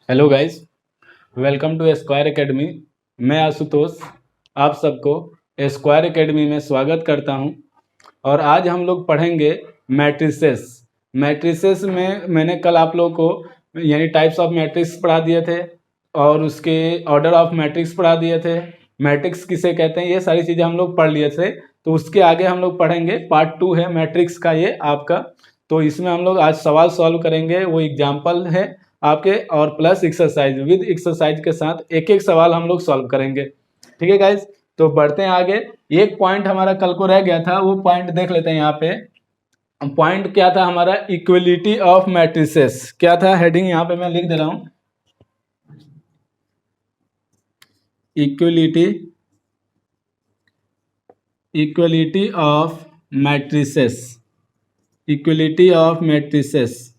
Hello guys, welcome to square academy. मैं आशुतोष आप सबको स्क्वायर एकेडमी में स्वागत करता हूं। और आज हम लोग पढ़ेंगे मैट्रिसेस। मैट्रिसेस में मैंने कल आप लोगों को यानी टाइप्स ऑफ मैट्रिक्स पढ़ा दिए थे और उसके ऑर्डर ऑफ मैट्रिक्स पढ़ा दिए थे। मैट्रिक्स किसे कहते हैं ये सारी चीज़ें हम लोग पढ़ लिए थे। तो उसके आगे हम लोग पढ़ेंगे, पार्ट 2 है मैट्रिक्स का ये आपका। तो इसमें हम लोग आज सवाल सॉल्व करेंगे, वो एग्जाम्पल है आपके, और प्लस एक्सरसाइज, विद एक्सरसाइज के साथ एक एक सवाल हम लोग सॉल्व करेंगे। ठीक है गाइज, तो बढ़ते हैं आगे। एक पॉइंट हमारा कल को रह गया था, वो पॉइंट देख लेते हैं यहाँ पे। पॉइंट क्या था हमारा? Equality of matrices. क्या था हेडिंग? यहाँ पे मैं लिख दे रहा हूँ, equality of matrices. Equality of matrices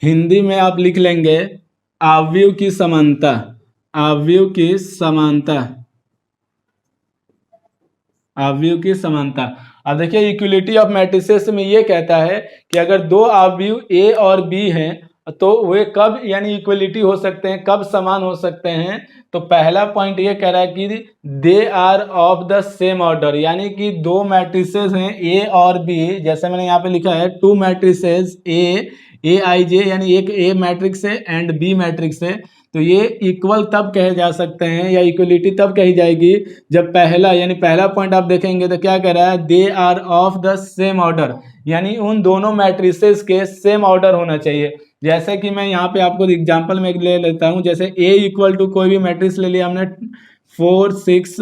Hindi में आप लिख लेंगे आव्यूह की समानता। आव्यूह की समानता, आव्यूह की समानता। अब देखिए, इक्वलिटी ऑफ मैट्रिसेस में ये कहता है कि अगर दो आव्यूह ए और बी हैं तो वे कब यानी इक्वलिटी हो सकते हैं, कब समान हो सकते हैं। तो पहला पॉइंट ये कह रहा है कि they are of the same order, यानी कि दो मैट्रिसेस हैं ए और बी। जैसे मैंने यहाँ पे लिखा है टू मैट्रिसेस ए आई जे, यानी एक ए मैट्रिक्स है एंड बी मैट्रिक्स है। तो ये इक्वल तब कहे जा सकते हैं या इक्वलिटी तब कही जाएगी जब पहला यानी पहला पॉइंट आप देखेंगे तो क्या कह रहा है? They are of the same order, यानी उन दोनों मैट्रिसेस के सेम ऑर्डर होना चाहिए। जैसे कि मैं यहाँ पे आपको एग्जांपल में ले लेता हूँ। जैसे ए इक्वल टू कोई भी मैट्रिक्स ले लिया हमने 4 6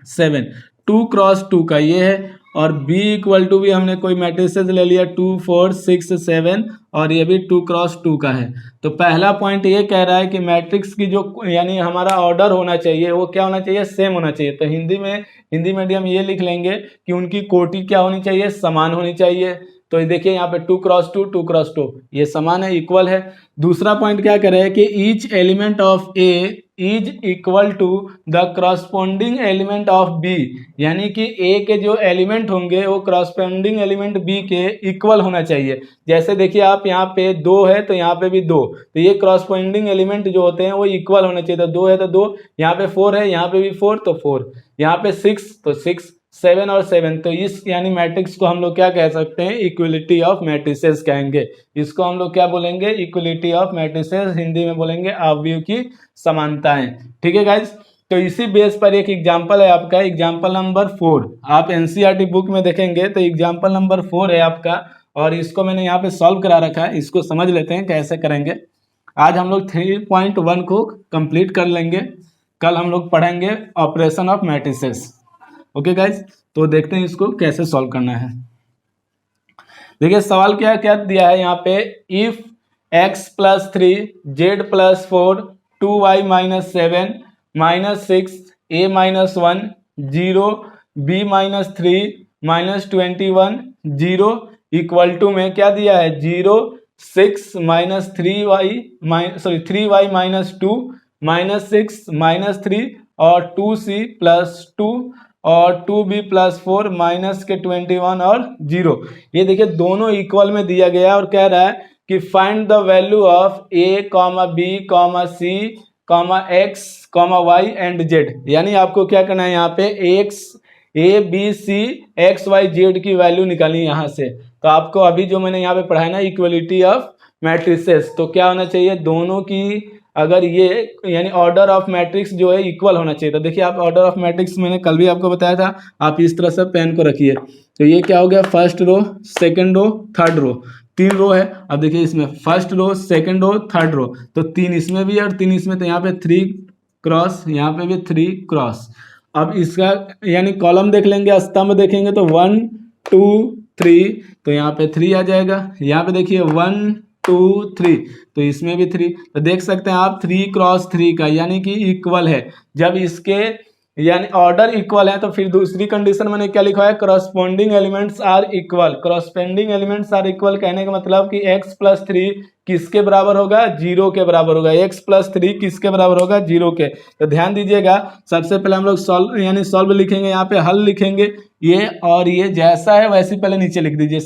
7, 2 क्रॉस 2 का ये है। और B इक्वल टू भी हमने कोई मैट्रिसेस ले लिया 2 4 6 7, और ये भी 2 क्रॉस 2 का है। तो पहला पॉइंट ये कह रहा है कि मैट्रिक्स की जो यानी हमारा ऑर्डर होना चाहिए वो क्या होना चाहिए? सेम होना चाहिए। तो हिंदी मीडियम ये लिख लेंगे कि उनकी कोटि क्या होनी चाहिए? समान होनी चाहिए। तो देखिए यहाँ पे 2 क्रॉस 2 2 क्रॉस 2 ये समान है, इक्वल है। दूसरा पॉइंट क्या कह रहा है कि each element of A is equal to the corresponding element of B, यानी कि ए के जो एलिमेंट होंगे वो क्रॉसपोंडिंग एलिमेंट बी के इक्वल होना चाहिए। जैसे देखिए आप यहाँ पे 2 है तो यहाँ पे भी 2, तो ये क्रॉसपोंडिंग एलिमेंट जो होते हैं वो इक्वल होने चाहिए। तो 2 है तो 2, यहाँ पे 4 है, यहाँ पे भी 4 तो 4, यहाँ पे 6 तो 6, 7 और 7। तो इस यानी मैट्रिक्स को हम लोग क्या कह सकते हैं? इक्वलिटी ऑफ मैट्रिसेस कहेंगे। इसको हम लोग क्या बोलेंगे? Equality of matrices. हिंदी में बोलेंगे आव्यूह की समानताएं। ठीक है गाइज, तो इसी बेस पर एक एग्जांपल है आपका, एग्जांपल नंबर 4। आप एनसीईआरटी बुक में देखेंगे तो एग्जांपल नंबर 4 है आपका, और इसको मैंने यहाँ पे सॉल्व करा रखा है। इसको समझ लेते हैं कैसे करेंगे। आज हम लोग 3.1 को कंप्लीट कर लेंगे। कल हम लोग पढ़ेंगे operation of matrices. Okay guys, तो देखते हैं इसको कैसे सॉल्व करना है। देखिए सवाल क्या क्या दिया है यहाँ पे। If x + 3 z + 4 2y - 7 -6 a - 1 0 b - 3 -21 0 equal to में क्या दिया है? 0 6 - 3y 2 -6 -3 और 2c + 2 और 2b + 4 -21 और 0। ये देखिए दोनों इक्वल में दिया गया और कह रहा है कि find the value of a, b, c, x, y and z। यानी आपको क्या करना है? यहाँ पे a b c x y z की वैल्यू निकालनी यहाँ से। तो आपको अभी जो मैंने यहाँ पे पढ़ाया ना, इक्वलिटी ऑफ मैट्रिसेस, तो क्या होना चाहिए? दोनों की अगर ये यानी ऑर्डर ऑफ मैट्रिक्स जो है इक्वल होना चाहिए। तो देखिए आप ऑर्डर ऑफ मैट्रिक्स मैंने कल भी आपको बताया था, आप इस तरह से पेन को रखिए। तो ये क्या हो गया? First row, second row, third row, 3 row है। अब देखिए इसमें first row, second row, third row, तो 3 इसमें भी है और 3 इसमें। तो यहाँ पे 3 क्रॉस, यहाँ पे भी 3 क्रॉस। अब इसका यानी कॉलम देख लेंगे, स्तंभ देखेंगे तो 1 2 3, तो यहाँ पे 3 आ जाएगा। यहाँ पे देखिए 1 2 3, तो इसमें भी 3। तो देख सकते हैं आप 3 क्रॉस 3 का यानी कि इक्वल है। जब इसके यानी ऑर्डर इक्वल है तो फिर दूसरी कंडीशन मैंने क्या लिखा है? Corresponding elements are equal. Corresponding elements are equal कहने का मतलब कि x + 3 किसके बराबर होगा? 0 के बराबर होगा। x + 3 किसके बराबर होगा? 0 के। तो ध्यान दीजिएगा, सबसे पहले हम लोग सॉल्व लिखेंगे, यहाँ पे हल लिखेंगे ये, और ये जैसा है वैसे पहले नीचे लिख दीजिए।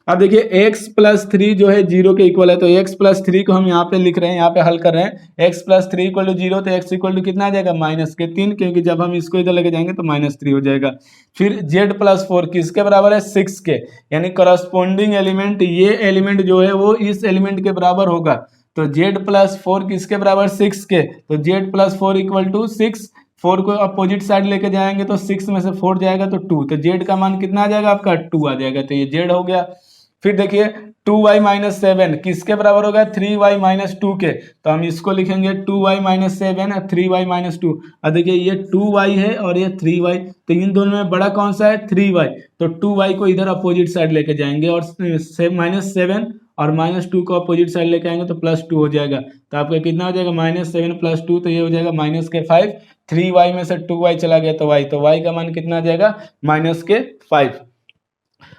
अब देखिए x प्लस थ्री जो है जीरो के इक्वल है, तो x प्लस थ्री को हम यहाँ पे लिख रहे हैं, यहाँ पे हल कर रहे हैं। x plus three equal to zero, तो x इक्वल टू कितना आ जाएगा माइनस के तीन, क्योंकि जब हम इसको इधर लेके जाएंगे तो माइनस थ्री हो जाएगा। फिर z प्लस फोर किसके बराबर है, सिक्स के, यानी करस्पॉन्डिंग एलिमेंट, ये एलिमेंट जो है वो इस एलिमेंट के बराबर होगा। तो z प्लस फोर किसके बराबर, सिक्स के, तो z plus four equal to six, four को अपोजिट साइड लेके जाएंगे तो सिक्स में से फोर जाएगा तो टू, तो जेड का मान कितना आ जाएगा आपका, टू आ जाएगा, तो ये जेड हो गया। फिर देखिए टू वाई माइनस सेवन किसके बराबर होगा, थ्री वाई माइनस टू के, तो हम इसको लिखेंगे टू वाई माइनस सेवन और थ्री वाई माइनस टू। अब देखिए ये टू वाई है और ये थ्री वाई, तो इन दोनों में बड़ा कौन सा है, थ्री वाई, तो टू वाई को इधर अपोजिट साइड लेके जाएंगे और माइनस सेवन और माइनस टू को अपोजिट साइड लेके आएंगे तो प्लस टू हो जाएगा, तो आपका कितना हो जाएगा, माइनस सेवन प्लस टू, तो ये हो जाएगा माइनस के फाइव। थ्री वाई में से टू वाई चला गया तो वाई, तो वाई का मान कितना आ जाएगा, माइनस के फाइव।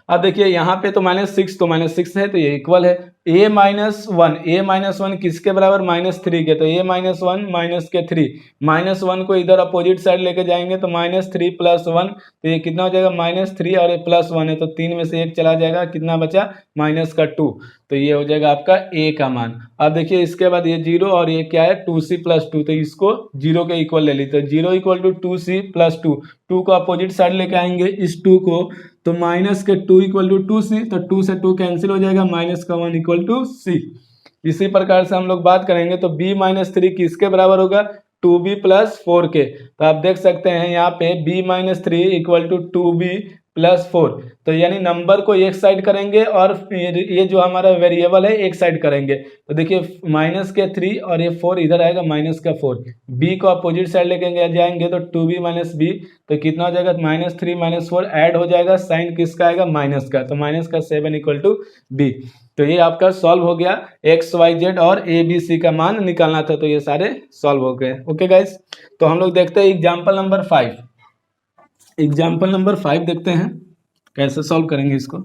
अब देखिए यहाँ पे तो माइनस सिक्स, तो माइनस सिक्स है तो ये इक्वल है a minus one, A minus one किसके बराबर, माइनस थ्री के, तो a माइनस वन माइनस के थ्री, माइनस वन को इधर अपोजिट साइड लेके जाएंगे तो माइनस थ्री प्लस वन, तो ये कितना हो जाएगा, माइनस थ्री और ये प्लस वन है तो तीन में से एक चला जाएगा, कितना बचा, माइनस का टू, तो ये हो जाएगा आपका a का मान। अब देखिए इसके बाद ये जीरो और ये क्या है, टू सी प्लस टू, तो इसको जीरो के इक्वल ले ली, तो zero equal to two C plus two, two को अपोजिट साइड लेके आएंगे इस टू को, तो माइनस के two equal to two C, तो टू से टू कैंसिल हो जाएगा, माइनस का वन इक्वल टू सी। इसी प्रकार से हम लोग बात करेंगे तो b माइनस थ्री किसके बराबर होगा, टू बी प्लस फोर के, तो आप देख सकते हैं यहाँ पे b minus three equal to two B plus four, तो यानी नंबर को एक साइड करेंगे और ये जो हमारा वेरिएबल है एक साइड करेंगे, तो देखिए माइनस के थ्री और ये फोर इधर आएगा माइनस का फोर, b को अपोजिट साइड लेके जाएंगे तो टू बी माइनस बी, तो कितना हो जाएगा, minus three minus four add हो जाएगा, साइन किसका आएगा, माइनस का, तो माइनस का सेवन इक्वल टू बी। तो ये आपका सॉल्व हो गया, एक्स वाई जेड और ए बी सी का मान निकालना था, तो ये सारे सॉल्व हो गए। ओके गाइस, तो हम लोग देखते हैं example number five. Example number five देखते हैं कैसे सॉल्व करेंगे इसको।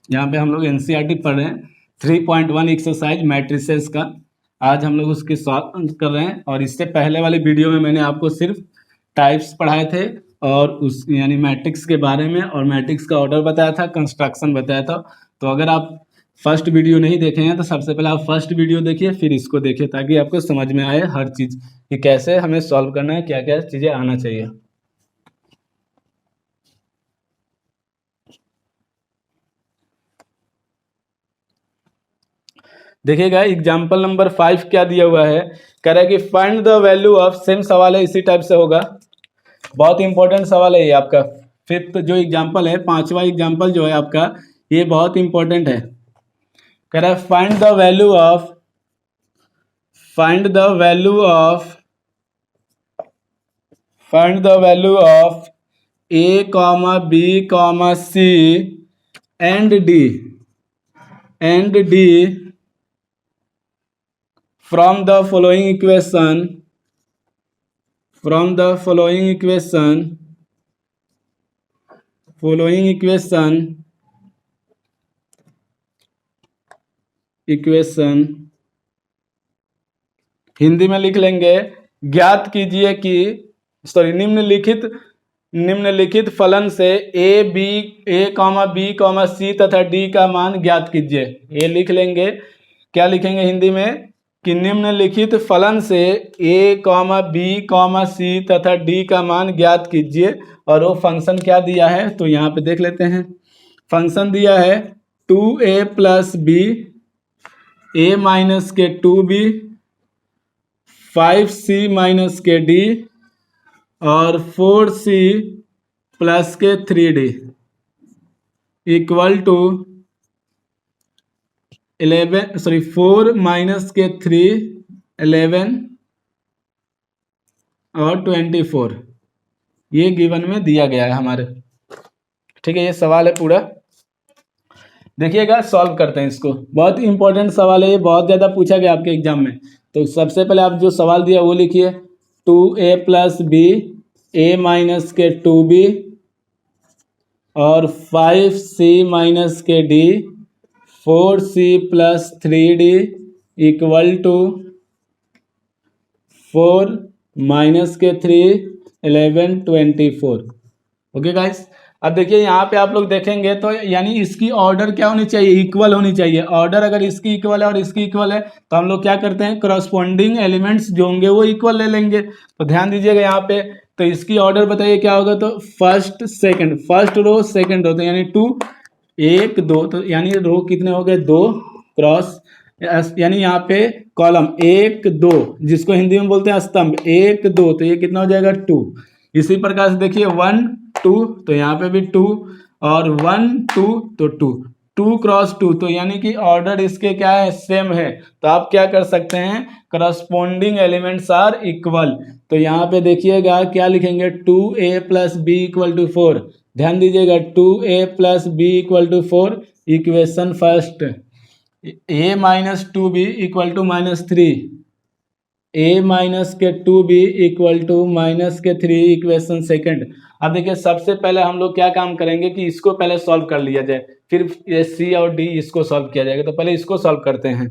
यहाँ पे हम लोग एनसीईआरटी पढ़ रहे हैं 3.1 एक्सरसाइज मैट्रिसेस का, आज हम लोग उसकी सॉल्व कर रहे हैं। और इससे पहले वाले वीडियो में मैंने आपको सिर्फ टाइप्स पढ़ाए थे और उस यानी मैट्रिक्स के बारे में, और मैट्रिक्स का ऑर्डर बताया था, कंस्ट्रक्शन बताया था। तो अगर आप फर्स्ट वीडियो नहीं देखे हैं तो सबसे पहले आप फर्स्ट वीडियो देखिए फिर इसको देखिए, ताकि आपको समझ में आए हर चीज़ कि कैसे हमें सॉल्व करना है, क्या क्या चीज़ें आना चाहिए। देखिएगा एग्जाम्पल नंबर फाइव क्या दिया हुआ है, कह रहा है कि find the value of, same सवाल है इसी टाइप से होगा, बहुत इंपॉर्टेंट सवाल है ये आपका। फिफ्थ जो एग्जाम्पल है, पांचवा एग्जाम्पल जो है आपका, ये बहुत इंपॉर्टेंट है। कह रहा है find the value of, find the value of, find the value of A comma B comma C and D, and D from the following equation, from the following equation, following equation, equation Hindi में लिख लेंगे, ज्ञात कीजिए कि निम्नलिखित फलन से ए comma B comma सी तथा डी का मान ज्ञात कीजिए। ये लिख लेंगे, क्या लिखेंगे हिंदी में कि निम्नलिखित फलन से ए कॉमा बी कॉमा सी तथा डी का मान ज्ञात कीजिए। और वो फंक्शन क्या दिया है तो यहाँ पे देख लेते हैं। फंक्शन दिया है 2a प्लस बी, ए माइनस के 2b, 5c माइनस के d और 4c प्लस के 3d इक्वल टू 4 माइनस के 3, 11 और 24, ये गिवन में दिया गया है हमारे। ठीक है, ये सवाल है पूरा, देखिएगा सॉल्व करते हैं इसको। बहुत इंपॉर्टेंट सवाल है ये, बहुत ज़्यादा पूछा गया आपके एग्जाम में। तो सबसे पहले आप जो सवाल दिया वो लिखिए, 2a plus B, a minus के 2b और 5c माइनस के d, 4c plus 3d equal to 4 minus के 3, 11, 24। ओके गाइस, अब देखिए यहाँ पे आप लोग देखेंगे तो यानी इसकी ऑर्डर क्या होनी चाहिए, इक्वल होनी चाहिए। ऑर्डर अगर इसकी इक्वल है और इसकी इक्वल है तो हम लोग क्या करते हैं, करस्पॉन्डिंग एलिमेंट्स जो होंगे वो इक्वल ले लेंगे। तो ध्यान दीजिएगा यहाँ पे, तो इसकी ऑर्डर बताइए क्या होगा, तो first second, first row second row, तो यानी 2 1 2, तो यानी रो कितने हो गए, 2 क्रॉस, यानी यहाँ पे कॉलम 1 2, जिसको हिंदी में बोलते हैं स्तंभ, 1 2, तो ये कितना हो जाएगा 2। इसी प्रकार से देखिए 1 2, तो यहाँ पे भी 2 और 1 2, तो 2 क्रॉस 2, तो यानी कि ऑर्डर इसके क्या है, सेम है। तो आप क्या कर सकते हैं, करस्पॉन्डिंग एलिमेंट्स आर इक्वल। तो यहाँ पे देखिएगा क्या लिखेंगे, 2a plus B equal to 4। ध्यान दीजिएगा 2a plus B equal to 4, equation first. a minus 2b equal to -3, a minus के 2b equal to -3, equation second. अब देखिए सबसे पहले हम लोग क्या काम करेंगे कि इसको पहले सॉल्व कर लिया जाए, फिर ये c और d इसको सॉल्व किया जाएगा। तो पहले इसको सॉल्व करते हैं।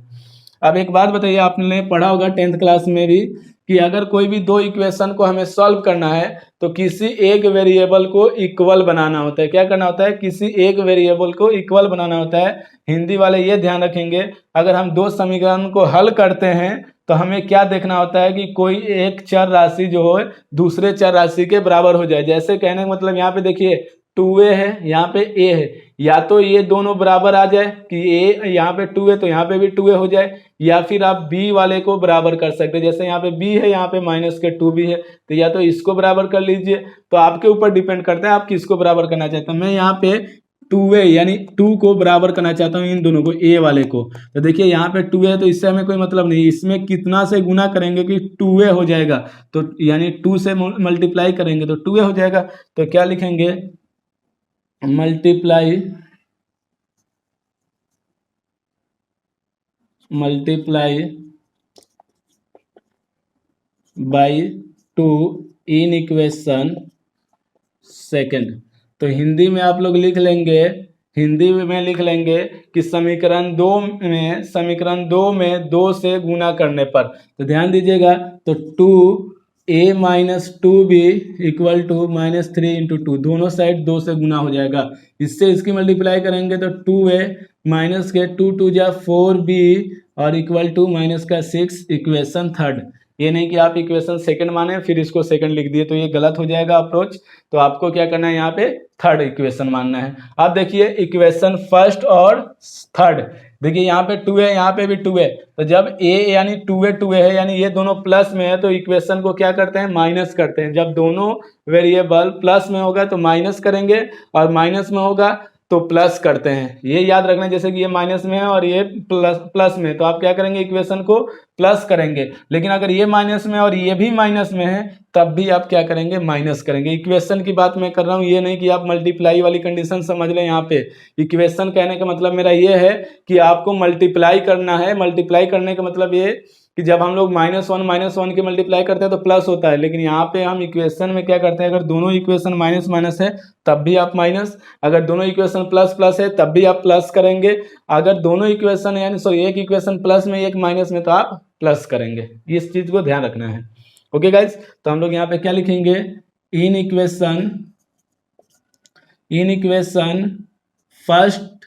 अब एक बात बताइए, आपने पढ़ा होगा 10th क्लास में भी कि अगर कोई भी दो इक्वेशन को हमें सॉल्व करना है तो किसी एक वेरिएबल को इक्वल बनाना होता है। क्या करना होता है, किसी एक वेरिएबल को इक्वल बनाना होता है। हिंदी वाले ये ध्यान रखेंगे, अगर हम दो समीकरण को हल करते हैं तो हमें क्या देखना होता है कि कोई एक चर राशि जो हो दूसरे चर राशि के बराबर हो जाए। जैसे कहने का मतलब यहाँ पे देखिए 2a है, यहाँ पे a है, या तो ये दोनों बराबर आ जाए कि a यहाँ पे 2 है तो यहाँ पे भी 2a हो जाए, या फिर आप b वाले को बराबर कर सकते हैं। जैसे यहाँ पे b है, यहाँ पे -2b है, तो या तो इसको बराबर कर लीजिए। तो आपके ऊपर डिपेंड करता है आप किसको बराबर करना चाहते हैं। मैं यहाँ पे 2a यानी 2 को बराबर करना चाहता हूँ, इन दोनों को, a वाले को। तो देखिए यहाँ पे 2 है तो इससे हमें कोई मतलब नहीं, इसमें कितना से गुना करेंगे कि 2a हो जाएगा। तो यानी 2 से मल्टीप्लाई करेंगे तो 2a हो जाएगा। तो क्या लिखेंगे, multiply by 2 in equation second. तो हिंदी में आप लोग लिख लेंगे, हिंदी में लिख लेंगे कि समीकरण दो में 2 से गुना करने पर। तो ध्यान दीजिएगा, तो 2a minus 2b equal to -3 into 2, दोनों साइड 2 से गुना हो जाएगा। इससे इसकी मल्टीप्लाई करेंगे तो 2a माइनस के 2 2 जा 4b और इक्वल टू -6, इक्वेशन थर्ड। ये नहीं कि आप इक्वेशन सेकंड माने फिर इसको सेकंड लिख दिए, तो ये गलत हो जाएगा अप्रोच। तो आपको क्या करना है, यहाँ पे थर्ड इक्वेशन मानना है। अब देखिए इक्वेशन फर्स्ट और थर्ड, देखिए यहाँ पे 2 है, यहाँ पे भी 2 है। तो जब a यानी 2a है यानी ये दोनों प्लस में है, तो इक्वेशन को क्या करते हैं, माइनस करते हैं। जब दोनों वेरिएबल प्लस में होगा तो माइनस करेंगे और माइनस में होगा तो प्लस करते हैं। ये याद रखना, जैसे कि ये माइनस में है और ये प्लस में, तो आप क्या करेंगे, इक्वेशन को प्लस करेंगे। लेकिन अगर ये माइनस में और ये भी माइनस में है तब भी आप क्या करेंगे, माइनस करेंगे। इक्वेशन की बात मैं कर रहा हूँ, ये नहीं कि आप मल्टीप्लाई वाली कंडीशन समझ लें। यहाँ पे इक्वेशन कहने का मतलब मेरा ये है कि आपको मल्टीप्लाई करना है। मल्टीप्लाई करने का मतलब ये कि जब हम लोग -1 की मल्टीप्लाई करते हैं तो प्लस होता है, लेकिन यहाँ पे हम इक्वेशन में क्या करते हैं, अगर दोनों इक्वेशन माइनस माइनस है तब भी आप माइनस, अगर दोनों इक्वेशन प्लस प्लस है तब भी आप प्लस करेंगे, अगर दोनों इक्वेशन यानी सॉरी एक इक्वेशन प्लस में एक माइनस में तो आप प्लस करेंगे। इस चीज को ध्यान रखना है। ओके गाइज, तो हम लोग यहाँ पे क्या लिखेंगे, इन equation first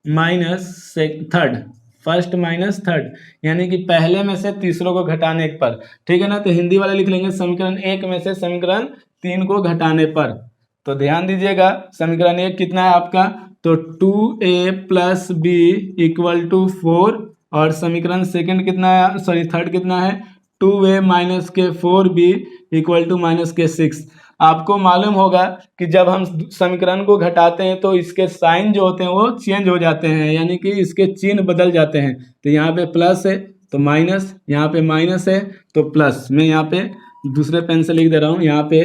minus third, first minus third, यानी कि पहले में से तीसरों को घटाने पर। ठीक है ना, तो हिंदी वाले लिख लेंगे समीकरण 1 में से समीकरण 3 को घटाने पर। तो ध्यान दीजिएगा, समीकरण 1 कितना है आपका, तो 2a plus B equal to 4, और समीकरण सेकंड कितना है, सॉरी थर्ड कितना है, 2a माइनस के 4b इक्वल टू -6। आपको मालूम होगा कि जब हम समीकरण को घटाते हैं तो इसके साइन जो होते हैं वो चेंज हो जाते हैं, यानी कि इसके चिन्ह बदल जाते हैं। तो यहाँ पे प्लस है तो माइनस, यहाँ पे माइनस है तो प्लस। मैं यहाँ पे दूसरे पेन से लिख दे रहा हूँ, यहाँ पे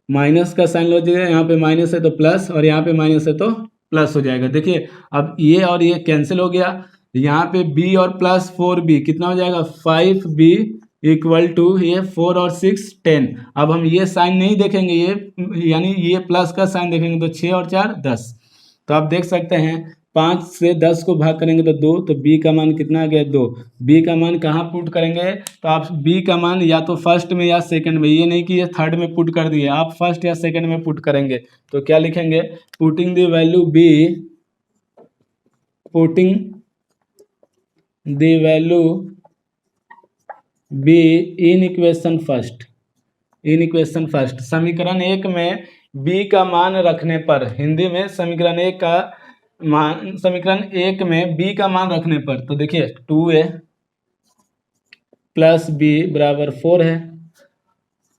माइनस का साइन लीजिएगा, यहाँ पे माइनस है तो प्लस, और यहाँ पे माइनस है तो प्लस हो जाएगा। देखिए अब ये और ये कैंसिल हो गया, यहाँ पे b और प्लस 4b कितना हो जाएगा, 5b इक्वल टू ये 4 और 6 10। अब हम ये साइन नहीं देखेंगे, ये यानी ये प्लस का साइन देखेंगे, तो 6 और 4 10। तो आप देख सकते हैं 5 से 10 को भाग करेंगे तो 2, तो बी का मान कितना आ गया 2। बी का मान कहाँ पुट करेंगे, तो आप बी का मान या तो फर्स्ट में या सेकंड में, ये नहीं कि ये थर्ड में पुट कर दिए, आप फर्स्ट या सेकंड में पुट करेंगे। तो क्या लिखेंगे, putting the value B, putting the value B in equation first, in equation first, समीकरण 1 में बी का मान रखने पर, हिंदी में समीकरण 1 का मान, समीकरण 1 में बी का मान रखने पर, तो देखिए 2a प्लस बी बराबर 4 है।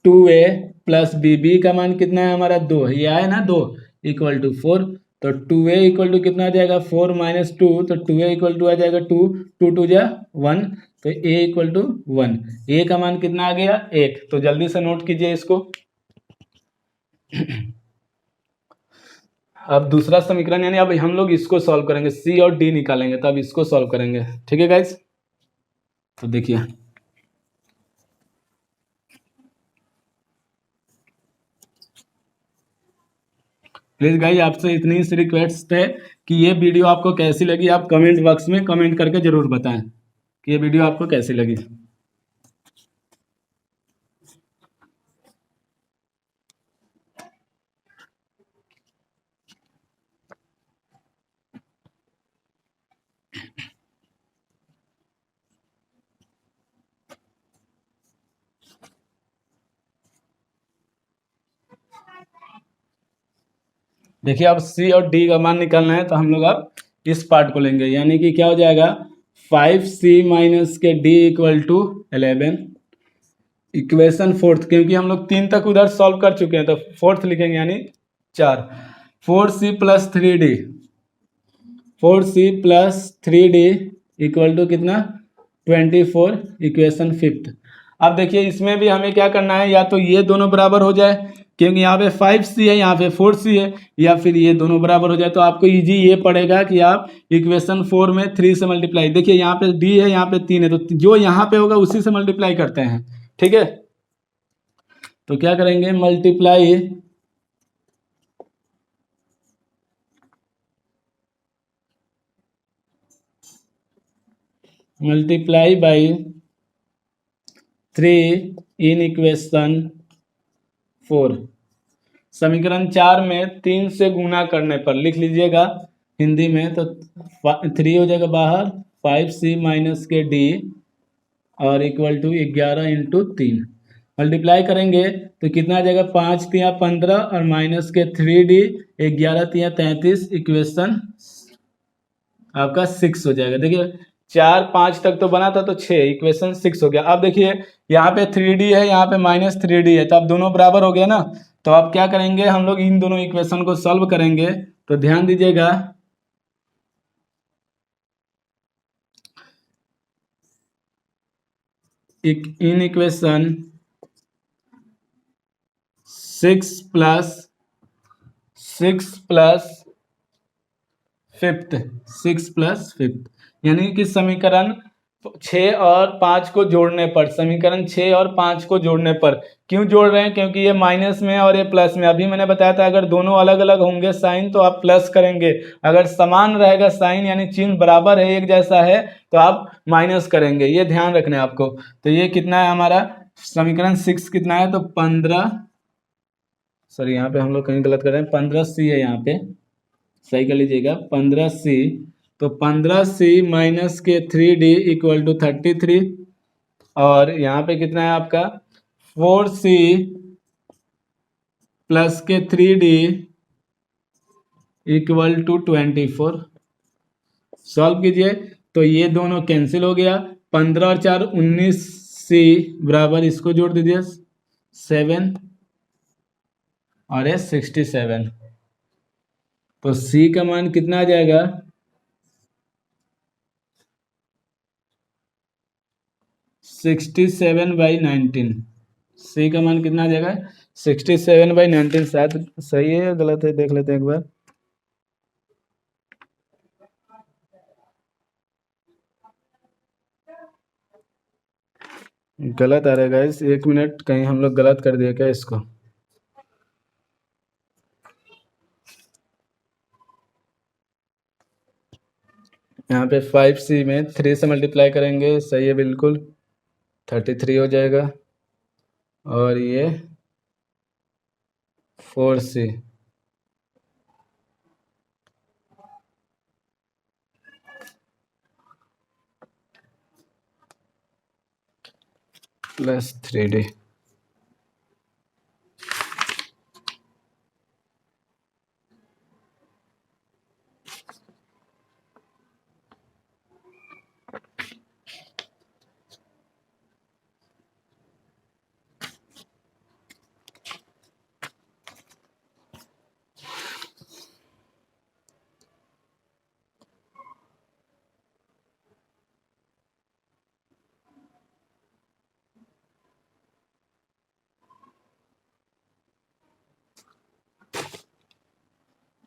2a प्लस बी, बी का मान कितना है हमारा 2, ये आया ना 2 इक्वल टू 4, तो 2a इक्वल टू कितना आ जाएगा 4 माइनस 2, तो 2a इक्वल टू आ जाएगा 2, 2 2 जा 1, तो a इक्वल टू 1। a का मान कितना आ गया 1, तो जल्दी से नोट कीजिए इसको। अब दूसरा समीकरण, यानी अब हम लोग इसको सॉल्व करेंगे, सी और डी निकालेंगे, तब इसको सॉल्व करेंगे, ठीक है गाइस। तो देखिए प्लीज गाइस आपसे इतनी सी रिक्वेस्ट है कि ये वीडियो आपको कैसी लगी, आप कमेंट बॉक्स में कमेंट करके जरूर बताएं कि ये वीडियो आपको कैसी लगी। देखिए अब सी और डी का मान निकालना है, तो हम लोग अब इस पार्ट को लेंगे, यानी कि क्या हो जाएगा 5c माइनस के D equal to 11। Equation fourth, क्योंकि हम लोग 3 तक उधर सॉल्व कर चुके हैं, तो फोर्थ लिखेंगे यानी 4। 4c plus 3d, 4c plus 3d equal to कितना 24, इक्वेशन फिफ्थ। अब देखिए इसमें भी हमें क्या करना है, या तो ये दोनों बराबर हो जाए, क्योंकि यहाँ पे 5c है, यहाँ पे 4c है, या फिर ये दोनों बराबर हो जाए, तो आपको इजी ये पड़ेगा कि आप इक्वेशन 4 में 3 से मल्टीप्लाई, देखिए यहाँ पे d है, यहाँ पे 3 है, तो जो यहाँ पे होगा उसी से मल्टीप्लाई करते हैं, ठीक है। तो क्या करेंगे, मल्टीप्लाई बाई 3 इन इक्वेशन 4। समीकरण 4 में 3 से गुना करने पर लिख लीजिएगा हिंदी में, तो 3 हो जाएगा बाहर, 5c माइनस के डी और इक्वल टू 11 इंटू 3, मल्टीप्लाई करेंगे तो कितना आ जाएगा 5 तिया 15 और माइनस के 3d, 11 तिया 33, इक्वेशन आपका 6 हो जाएगा। देखिए 4 5 तक तो बना था, तो 6, इक्वेशन 6 हो गया। अब देखिए यहाँ पे 3d है, यहाँ पे माइनस 3d है, तो अब दोनों बराबर हो गया ना, तो अब क्या करेंगे हम लोग इन दोनों इक्वेशन को सॉल्व करेंगे। तो ध्यान दीजिएगा in equation 6 plus fifth, 6 plus fifth, यानी कि समीकरण 6 और 5 को जोड़ने पर, समीकरण 6 और 5 को जोड़ने पर, क्यों जोड़ रहे हैं, क्योंकि ये माइनस में और ये प्लस में। अभी मैंने बताया था अगर दोनों अलग अलग होंगे साइन तो आप प्लस करेंगे, अगर समान रहेगा साइन यानी चिन्ह बराबर है एक जैसा है तो आप माइनस करेंगे, ये ध्यान रखना है आपको। तो ये कितना है हमारा समीकरण 6 कितना है, तो 15, सॉरी यहाँ पे हम लोग कहीं गलत कर रहे हैं, 15c है, यहाँ पे सही कर लीजिएगा 15c, तो 15c माइनस के 3d इक्वल टू 33, और यहाँ पे कितना है आपका 4c प्लस के 3d इक्वल टू 24। सॉल्व कीजिए तो ये दोनों कैंसिल हो गया, 15 और 4 19c बराबर इसको जोड़ दीजिए 7 और ये 67, तो c का मान कितना आ जाएगा 67/19। c का मान कितना आ जाएगा 67/19, शायद सही है या गलत है देख लेते हैं एक बार। गलत आ रहा है गाइस, 1 मिनट, कहीं हम लोग गलत कर दिए क्या इसको। यहाँ पे 5c में 3 से मल्टीप्लाई करेंगे, सही है बिल्कुल, 33 हो जाएगा। और ये 4c प्लस 3d।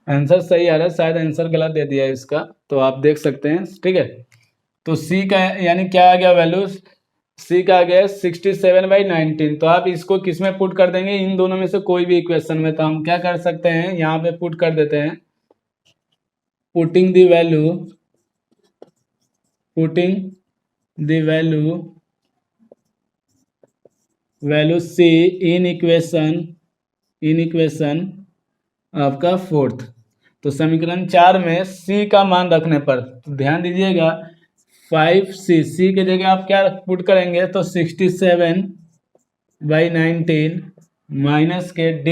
आंसर सही आ रहा है, शायद आंसर गलत दे दिया है इसका, तो आप देख सकते हैं, ठीक है। तो सी का यानी क्या आ गया वैल्यू, सी का आ गया 67/19। तो आप इसको किस में पुट कर देंगे, इन दोनों में से कोई भी इक्वेशन में। तो हम क्या कर सकते हैं, यहाँ पे पुट कर देते हैं, putting the value C in equation आपका 4th। तो समीकरण 4 में सी का मान रखने पर, तो ध्यान दीजिएगा, 5c की जगह आप क्या पुट करेंगे, तो 67/19 माइनस के d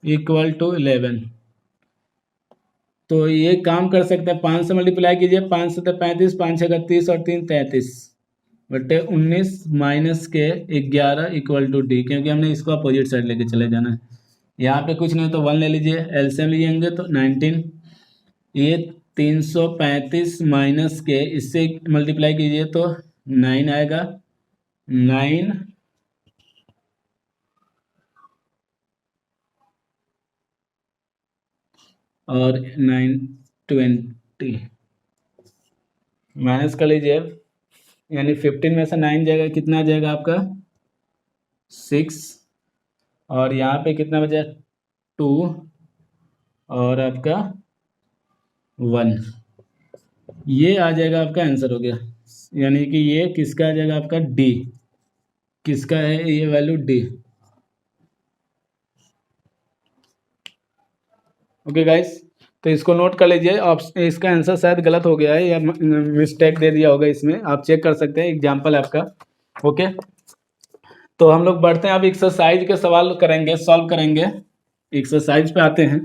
= 11। तो ये काम कर सकते हैं, 5 से मल्टीप्लाई कीजिए, 5 से 35, 5 6 30 और 3 33 बटे 19 माइनस के 11 = d, क्योंकि हमने इसको अपोजिट साइड लेके चले जाना है। यहाँ पे कुछ नहीं तो 1 ले लीजिए, एलसीएम लीजिएंगे तो 19। ये 335 माइनस के इससे मल्टीप्लाई कीजिए तो 9 आएगा, 9 और 920 माइनस कर लीजिए, यानी 15 में से 9 जाएगा, कितना आ जाएगा आपका 6, और यहाँ पे कितना बचा 2 और आपका 1, ये आ जाएगा आपका आंसर हो गया। यानी कि ये किसका आ जाएगा आपका डी, किसका है ये वैल्यू डी। ओके गाइस, तो इसको नोट कर लीजिए। इसका आंसर शायद गलत हो गया है या मिस्टेक दे दिया होगा इसमें, आप चेक कर सकते हैं, एग्जाम्पल है आपका। ओके, तो हम लोग बढ़ते हैं, अब एक्सरसाइज के सवाल करेंगे, सॉल्व करेंगे। एक्सरसाइज पे आते हैं।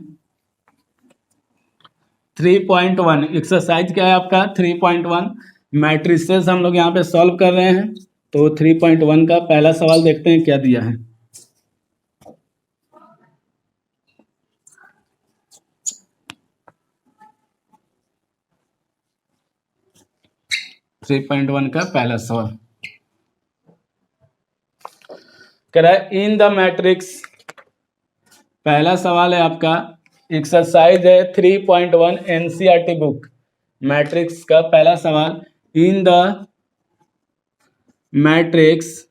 3.1 एक्सरसाइज क्या है आपका 3.1 मैट्रिसेस हम लोग यहाँ पे सॉल्व कर रहे हैं। तो 3.1 का पहला सवाल देखते हैं क्या दिया है। 3.1 का पहला सवाल कह रहा है इन द मैट्रिक्स, पहला सवाल है आपका, एक्सरसाइज है 3.1 एनसीईआरटी बुक, मैट्रिक्स का पहला सवाल। In the matrix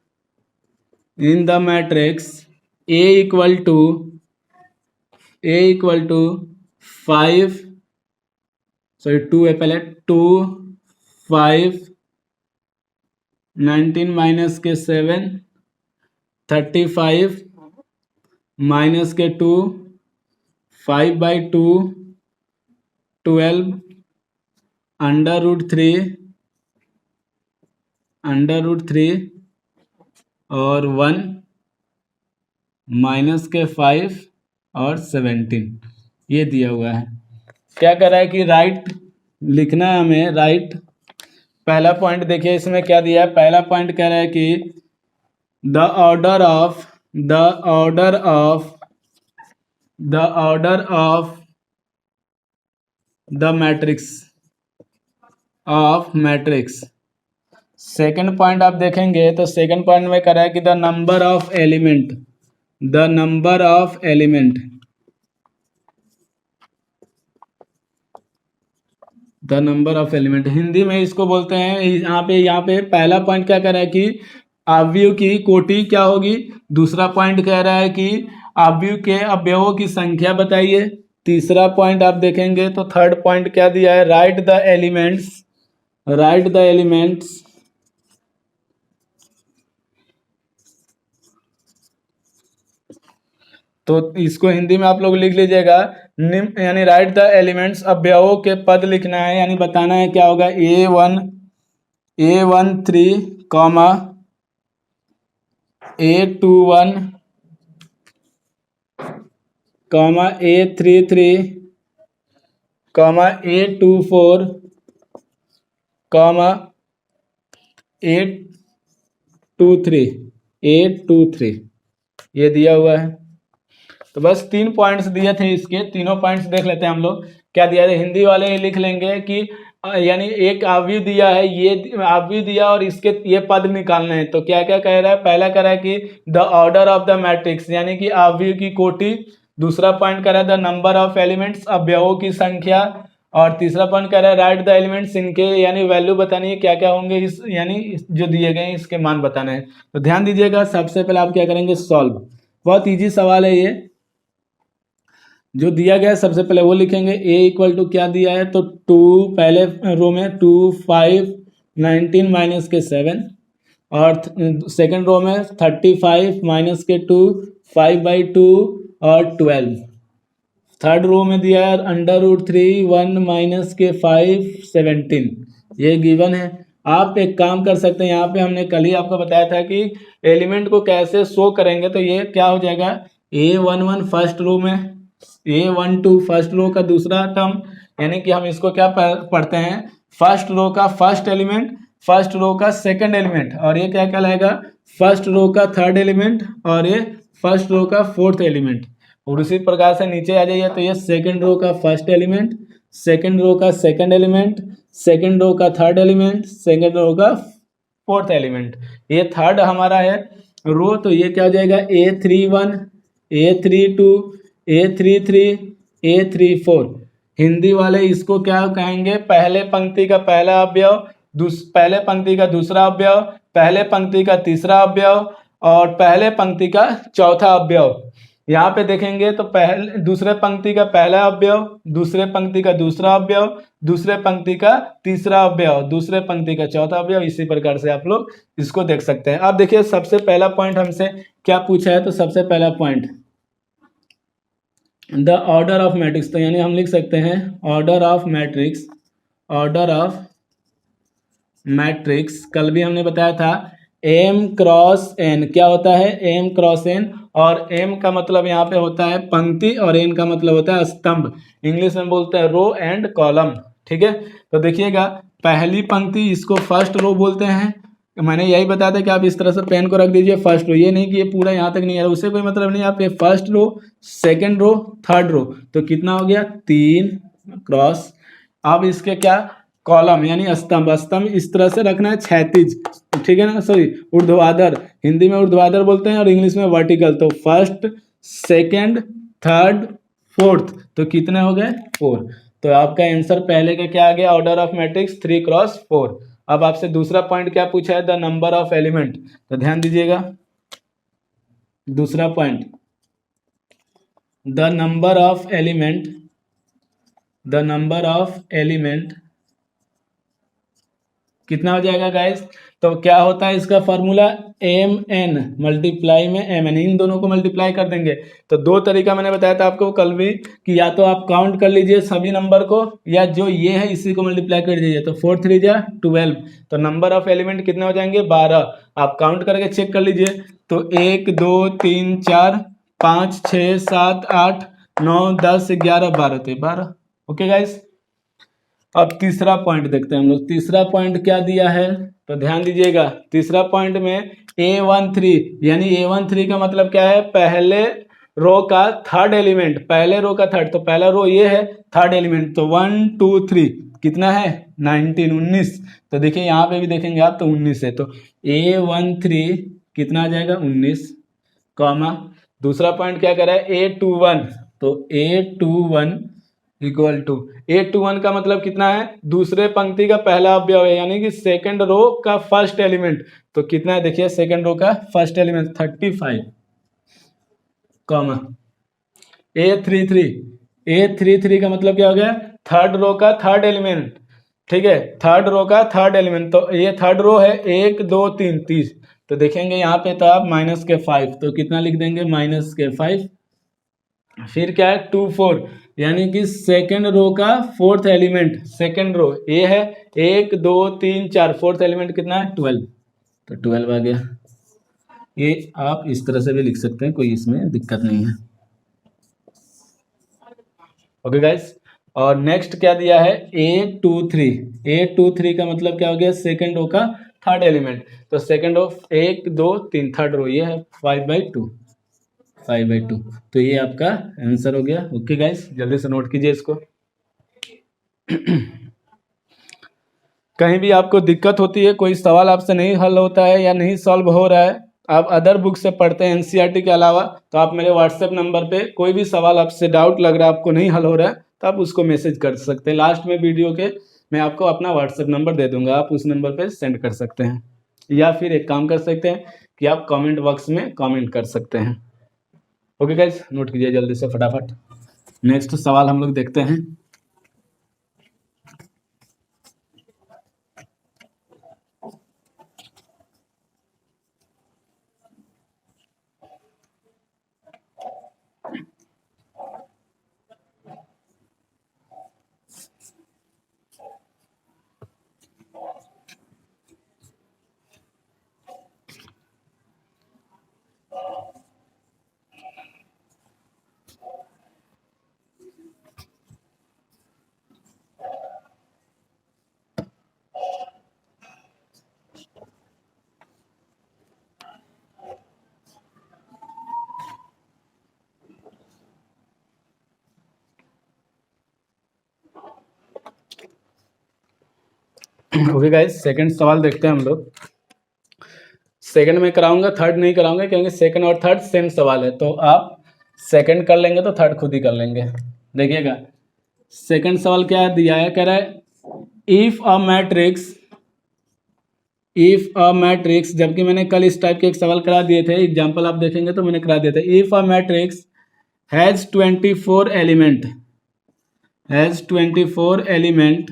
A equal to 5, sorry 2 है पहले, 2 5 19 माइनस के 7 35 माइनस के 2 5/2 12 √3 और 1 माइनस के 5 और 17, ये दिया हुआ है। क्या कर रहा है कि राइट लिखना है हमें, राइट। पहला पॉइंट देखिए इसमें क्या दिया है, पहला पॉइंट कह रहा है कि the order of the matrix. Second point आप देखेंगे तो सेकंड पॉइंट में कह रहा है कि the number of element the number of element, Hindi में इसको बोलते हैं, यहाँ पे पहला पॉइंट क्या कह रहा है कि अवयव की कोटि क्या होगी, दूसरा पॉइंट कह रहा है कि अवयव के अवयवों की संख्या बताइए, तीसरा पॉइंट आप देखेंगे तो थर्ड पॉइंट क्या दिया है, राइट द एलिमेंट्स तो इसको हिंदी में आप लोग लिख लीजिएगा, निम्न यानी राइट द एलिमेंट्स, अवयवों के पद लिखना है, यानी बताना है क्या होगा, A13 comma A21 comma A33 comma A24 comma A23 ये दिया हुआ है। तो बस 3 पॉइंट्स दिए थे, इसके तीनों पॉइंट्स देख लेते हैं हम लोग क्या दिया है। हिंदी वाले ये लिख लेंगे कि यानी एक अवयव दिया है, ये अवयव दिया और इसके ये पद निकालने हैं। तो क्या क्या कह रहा है, पहला कह रहा है कि the order of the matrix यानी कि अवयव की कोटि, दूसरा पॉइंट कह रहा है द नंबर ऑफ एलिमेंट्स, अवयवों की संख्या, और तीसरा पॉइंट कह रहा है राइट द एलिमेंट्स, इनके यानी वैल्यू बतानी है क्या क्या होंगे, इस यानी जो दिए गए इसके मान बताने हैं। तो ध्यान दीजिएगा, सबसे पहले आप क्या करेंगे, सॉल्व। बहुत ईजी सवाल है ये, जो दिया गया है सबसे पहले वो लिखेंगे। a इक्वल टू क्या दिया है, तो 2 पहले रो में 2 5 19 माइनस के 7, और सेकंड रो में 35 माइनस के 2 5/2 और 12। थर्ड रो में दिया है √3 1 माइनस के 5 17। ये गिवन है। आप एक काम कर सकते हैं, यहाँ पे हमने कल ही आपको बताया था कि एलिमेंट को कैसे शो करेंगे। तो ये क्या हो जाएगा, A11 फर्स्ट रो में, A12 फर्स्ट रो का दूसरा टर्म, यानी कि हम इसको क्या पढ़ते हैं, फर्स्ट रो का फर्स्ट एलिमेंट, फर्स्ट रो का सेकंड एलिमेंट, और ये क्या कहलाएगा, फर्स्ट रो का थर्ड एलिमेंट, और ये फर्स्ट रो का फोर्थ एलिमेंट। और उसी प्रकार से नीचे आ जाइए तो ये सेकंड रो का फर्स्ट एलिमेंट, सेकंड रो का सेकंड एलिमेंट, सेकंड रो का थर्ड एलिमेंट, सेकंड रो का फोर्थ एलिमेंट। ये थर्ड हमारा है रो, तो ये क्या हो जाएगा, A31 A32 A33 A34। Hindi वाले इसको क्या कहेंगे, पहले पंक्ति का पहला अवयव, पहले पंक्ति का दूसरा अवयव, पहले पंक्ति का तीसरा अवयव, और पहले पंक्ति का चौथा अवयव। यहाँ पे देखेंगे तो पहले दूसरे पंक्ति का पहला अवयव, दूसरे पंक्ति का दूसरा अवयव, दूसरे पंक्ति का तीसरा अवयव, दूसरे पंक्ति का चौथा अवयव। इसी प्रकार से आप लोग इसको देख सकते हैं। अब देखिए सबसे पहला पॉइंट हमसे क्या पूछा है, तो सबसे पहला point the order of matrix, तो यानी हम लिख सकते हैं order of matrix, order of matrix कल भी हमने बताया था m क्रॉस n। क्या होता है, m क्रॉस n, और m का मतलब यहाँ पे होता है पंक्ति और n का मतलब होता है स्तंभ, इंग्लिश में बोलते हैं रो एंड कॉलम। ठीक है, तो देखिएगा पहली पंक्ति इसको फर्स्ट रो बोलते हैं। मैंने यही बताया था कि आप इस तरह से पेन को रख दीजिए फर्स्ट रो, ये नहीं कि ये पूरा यहाँ तक नहीं है, उससे कोई मतलब नहीं। आप ये first row, second row, third row, तो कितना हो गया 3 क्रॉस। अब इसके क्या, कॉलम यानी स्तंभ, स्तंभ इस तरह से रखना है क्षैतिज, ठीक है ना, सॉरी ऊर्ध्वाधर, हिंदी में ऊर्ध्वाधर बोलते हैं और इंग्लिश में वर्टिकल। तो फर्स्ट, सेकंड, थर्ड, फोर्थ, तो कितने हो गए 4। तो आपका आंसर पहले का क्या आ गया, ऑर्डर ऑफ मैट्रिक्स 3 क्रॉस 4। अब आपसे दूसरा पॉइंट क्या पूछा है, द नंबर ऑफ एलिमेंट, तो ध्यान दीजिएगा दूसरा point, the number of element, the number of element कितना हो जाएगा गाइस, तो क्या होता है इसका फॉर्मूला, mn मल्टीप्लाई में mn, इन दोनों को मल्टीप्लाई कर देंगे। तो दो तरीका मैंने बताया था आपको कल भी कि या तो आप काउंट कर लीजिए सभी नंबर को, या जो ये है इसी को मल्टीप्लाई कर दीजिए। तो 4 3 जा 12, तो नंबर ऑफ एलिमेंट कितने हो जाएंगे 12। आप काउंट करके चेक कर लीजिए, तो 1 2 3 4 5 6 7 8 9 10 11 12, तो 12। ओके गाइस, अब तीसरा पॉइंट देखते हैं हम लोग। तीसरा पॉइंट क्या दिया है, तो ध्यान दीजिएगा तीसरा पॉइंट में A13, यानी A13 का मतलब क्या है, पहले रो का थर्ड एलिमेंट, पहले रो का थर्ड, तो पहला रो ये है, थर्ड एलिमेंट, तो 1 2 3 कितना है 19 19। तो देखिए यहाँ पे भी देखेंगे आप तो 19 है, तो A13 कितना आ जाएगा 19, कॉमा दूसरा पॉइंट क्या कर रहा है A21, तो A21 इक्वल टू 8 to 1 का मतलब कितना है, दूसरे पंक्ति का पहला अवयव है, यानी कि सेकंड रो का फर्स्ट एलिमेंट। तो कितना है देखिए, सेकंड रो का first element 35 comma A33। A33 का मतलब क्या हो गया, थर्ड रो का थर्ड एलिमेंट। ठीक है, थर्ड रो का थर्ड एलिमेंट, तो ये थर्ड रो है 1 2 3 30। तो देखेंगे यहाँ पे तो आप -5, तो कितना लिख देंगे -5। फिर क्या है 2 4, यानी कि सेकेंड रो का फोर्थ एलिमेंट, सेकेंड रो ए है 1 2 3 4, फोर्थ एलिमेंट कितना है 12, तो 12 आ गया। ये आप इस तरह से भी लिख सकते हैं, कोई इसमें दिक्कत नहीं है। ओके गाइस, और नेक्स्ट क्या दिया है A23। A23 का मतलब क्या हो गया, सेकेंड रो का थर्ड एलिमेंट। तो सेकेंड रो 1 2 3, थर्ड रो ये है 5/2, 5/2। तो ये आपका आंसर हो गया। ओके गाइस, जल्दी से नोट कीजिए इसको। कहीं भी आपको दिक्कत होती है, कोई सवाल आपसे नहीं हल होता है या नहीं सॉल्व हो रहा है, आप अदर बुक से पढ़ते हैं एनसीईआरटी के अलावा, तो आप मेरे व्हाट्सएप नंबर पे कोई भी सवाल आपसे डाउट लग रहा है, आपको नहीं हल हो रहा है, तो आप उसको मैसेज कर सकते हैं। लास्ट में वीडियो के मैं आपको अपना व्हाट्सएप नंबर दे दूंगा, आप उस नंबर पर सेंड कर सकते हैं, या फिर एक काम कर सकते हैं कि आप कॉमेंट बॉक्स में कॉमेंट कर सकते हैं। ओके गाइज, नोट कीजिए जल्दी से फटाफट। नेक्स्ट सवाल हम लोग देखते हैं। ओके गाइज, सेकंड सवाल देखते हैं हम लोग। सेकंड में कराऊंगा, थर्ड नहीं कराऊंगा, क्योंकि सेकंड और थर्ड सेम सवाल है, तो आप सेकंड कर लेंगे तो थर्ड खुद ही कर लेंगे। देखिएगा, सेकंड सवाल क्या दिया है, कह रहा है इफ अ मैट्रिक्स, जबकि मैंने कल इस टाइप के एक सवाल करा दिए थे, एग्जाम्पल आप देखेंगे तो मैंने करा दिया था। If a matrix has 24 element,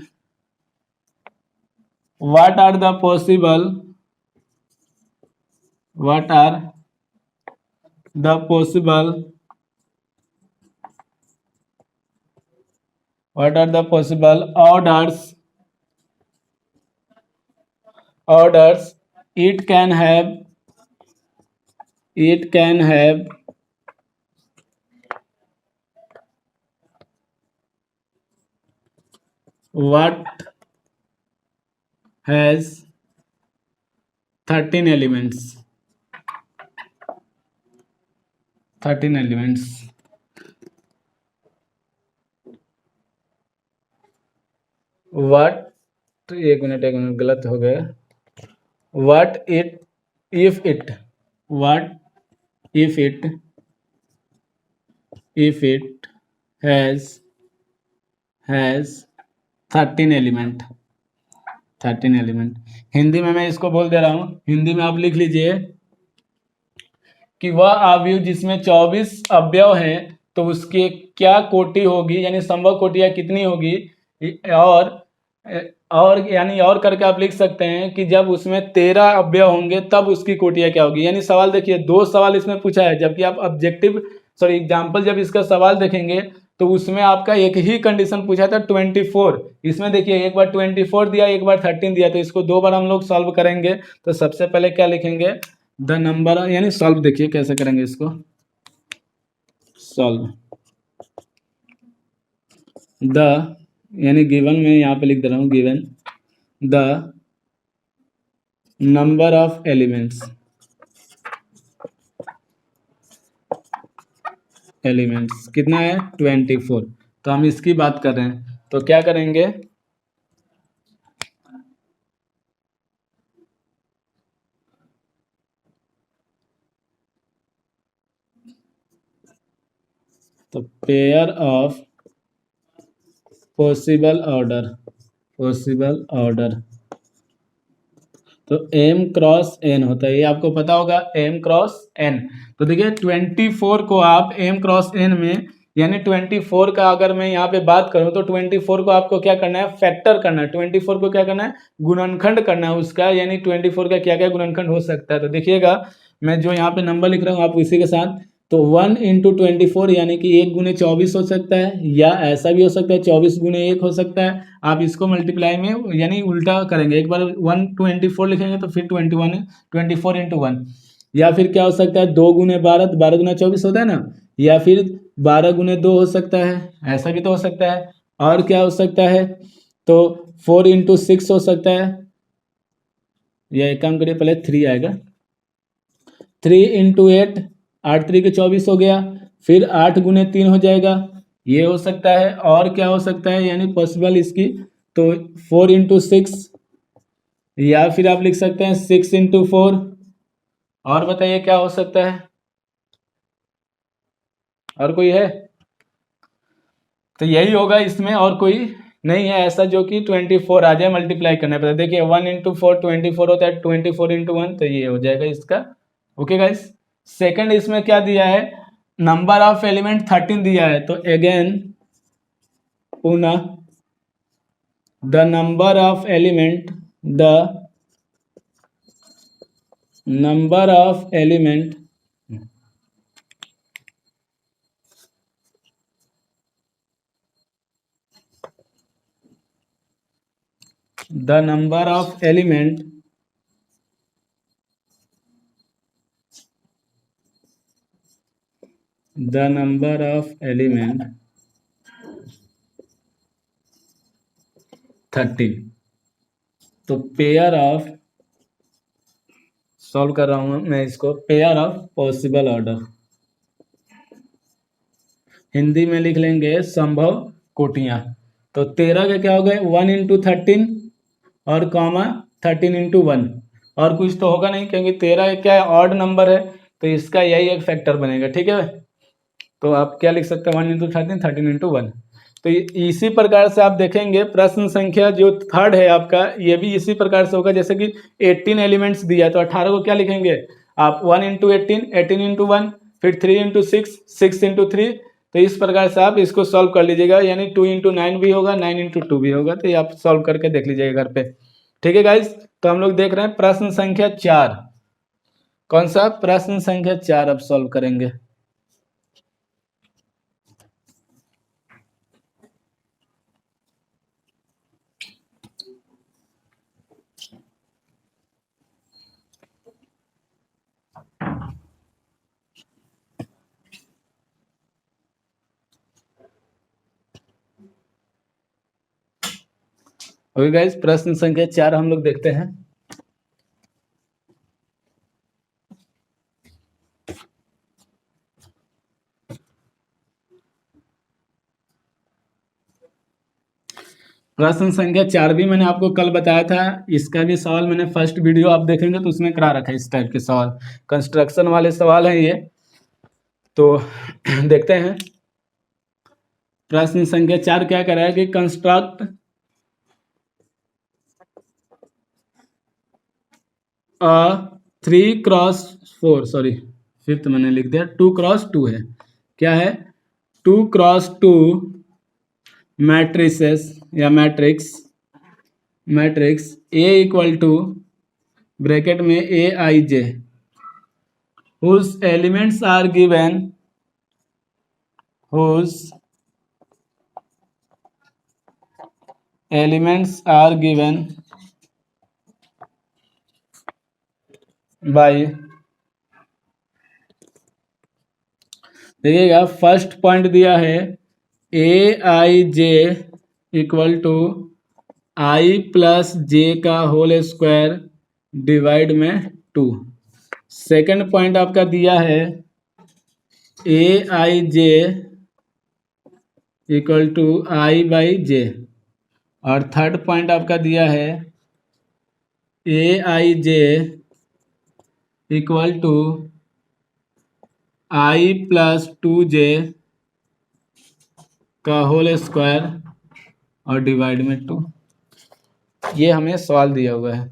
what are the possible what are the possible orders it can have it can have what has 13 elements, 13 elements। what, एक मिनट गलत हो गया। what if it what if it has 13 element. Hindi में मैं इसको बोल दे रहा हूँ, हिंदी में आप लिख लीजिए कि वह अवयव जिसमें 24 अवयव हैं, तो उसकी क्या कोटि होगी, यानी संभव कोटियाँ कितनी होगी। और यानी और करके आप लिख सकते हैं कि जब उसमें 13 अवयव होंगे तब उसकी कोटियाँ क्या होगी। यानी सवाल देखिए, दो सवाल इसमें पूछा है, जबकि आप एग्जाम्पल जब इसका सवाल देखेंगे तो उसमें आपका एक ही कंडीशन पूछा था 24। इसमें देखिए, एक बार 24 दिया, एक बार 13 दिया, तो इसको दो बार हम लोग सॉल्व करेंगे। तो सबसे पहले क्या लिखेंगे, द नंबर, यानी सॉल्व देखिए कैसे करेंगे इसको, सॉल्व द, यानी गिवन में यहाँ पे लिख दे रहा हूँ, given the number of elements कितना है 24। तो हम इसकी बात कर रहे हैं, तो क्या करेंगे, तो पेयर ऑफ पॉसिबल ऑर्डर तो m क्रॉस n होता है, ये आपको पता होगा, m क्रॉस n। तो देखिए 24 को आप m क्रॉस n में, यानी 24 का अगर मैं यहाँ पे बात करूँ तो 24 को आपको क्या करना है, फैक्टर करना है। 24 को क्या करना है, गुणनखंड करना है उसका, यानी 24 का क्या क्या गुणनखंड हो सकता है। तो देखिएगा मैं जो यहाँ पे नंबर लिख रहा हूँ आप इसी के साथ, तो 1 इंटू 24 यानी कि 1 गुने 24 हो सकता है, या ऐसा भी हो सकता है 24 गुने 1 हो सकता है। आप इसको मल्टीप्लाई में यानी उल्टा करेंगे, एक बार 124 लिखेंगे तो फिर 21 24 इंटू 1, या फिर क्या हो सकता है 2 गुने 12, 12 गुना 24 होता है ना, या फिर 12 गुने 2 हो सकता है, ऐसा भी तो हो सकता है। और क्या हो सकता है, तो 4 इंटू 6 हो सकता है, या एक काम करिए पहले 3 आएगा, 3 इंटू 8, 8 3 के 24 हो गया, फिर 8 गुने 3 हो जाएगा, ये हो सकता है। और क्या हो सकता है यानी पॉसिबल इसकी, तो 4 इंटू 6, या फिर आप लिख सकते हैं 6 इंटू 4। और बताइए क्या हो सकता है, और कोई है, तो यही होगा इसमें, और कोई नहीं है ऐसा जो कि 24 आ जाए, मल्टीप्लाई करना पड़ता है। देखिए 1 इंटू 4 24 होता है, 24 इंटू 1, तो ये हो जाएगा इसका। ओके गाइस, सेकंड इसमें क्या दिया है, नंबर ऑफ एलिमेंट 13 दिया है, तो अगेन पुनः the number of element, the number of element the number of element the number of element 13, तो पेयर ऑफ, सॉल्व कर रहा हूं मैं इसको, pair of possible order, Hindi में लिख लेंगे संभव कोटियां। तो 13 के क्या हो गए, 1 इंटू 13 और कॉमा 13 इंटू 1, और कुछ तो होगा नहीं क्योंकि 13 क्या है, ऑड नंबर है, तो इसका यही एक फैक्टर बनेगा। ठीक है, तो आप क्या लिख सकते हैं, 1 इंटू 13 13 इंटू 1। तो इसी प्रकार से आप देखेंगे प्रश्न संख्या जो थर्ड है आपका, ये भी इसी प्रकार से होगा, जैसे कि 18 एलिमेंट्स दिया है तो 18 को क्या लिखेंगे आप, 1 इंटू 18 18 इंटू 1, फिर 3 इंटू 6 6 इंटू 3। तो इस प्रकार से आप इसको सॉल्व कर लीजिएगा, यानी 2 इंटू 9 भी होगा, 9 इंटू 2 भी होगा, तो ये आप सॉल्व करके देख लीजिएगा घर पे। ठीक है गाइज, तो हम लोग देख रहे हैं प्रश्न संख्या 4, कौन सा, प्रश्न संख्या 4 अब सॉल्व करेंगे। ओके गाइज, प्रश्न संख्या 4 हम लोग देखते हैं। प्रश्न संख्या 4 भी मैंने आपको कल बताया था, इसका भी सवाल मैंने फर्स्ट वीडियो आप देखेंगे तो उसमें करा रखा है, इस टाइप के सवाल कंस्ट्रक्शन वाले सवाल हैं ये। तो देखते हैं प्रश्न संख्या 4 क्या कह रहा है कि construct a 3x4, sorry fifth मैंने लिख दिया, 2x2 है, क्या है 2x2 मैट्रिसेस या matrix A equal to bracket में ए I J, whose elements are given, whose elements are given by, देखिएगा फर्स्ट पॉइंट दिया है ए I J equal to I plus J का होल स्क्वायर डिवाइड में 2। सेकंड पॉइंट आपका दिया है ए I J equal to I by जे, और third point आपका दिया है ए I J equal to I plus 2 जे का होल स्क्वायर और डिवाइड में 2। ये हमें सवाल दिया हुआ है।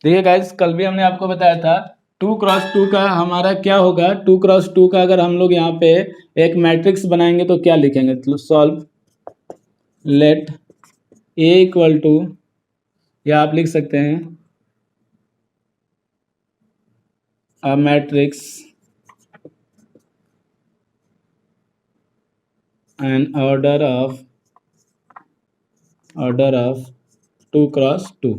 देखिए गाइस, कल भी हमने आपको बताया था 2x2 का हमारा क्या होगा। 2x2 का अगर हम लोग यहाँ पे एक मैट्रिक्स बनाएंगे तो क्या लिखेंगे, तो solve let A equal to, या आप लिख सकते हैं a matrix an order of 2x2।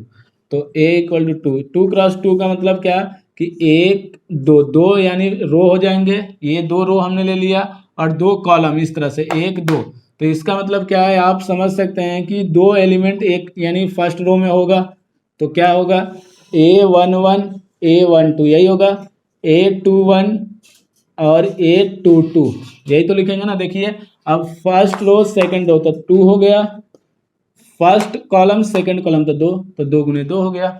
तो a इक्वल टू 2x2 का मतलब क्या कि एक दो दो यानी रो हो जाएंगे, ये 2 रो हमने ले लिया और 2 कॉलम, इस तरह से 1 2। तो इसका मतलब क्या है, आप समझ सकते हैं कि 2 एलिमेंट एक यानी फर्स्ट रो में होगा। तो क्या होगा, A11 A12 यही होगा, A21 और A22 यही तो लिखेंगे ना। देखिए अब फर्स्ट रो सेकंड रो तो 2 हो गया, फर्स्ट कॉलम सेकंड कॉलम तो 2, तो 2 गुने 2 हो गया।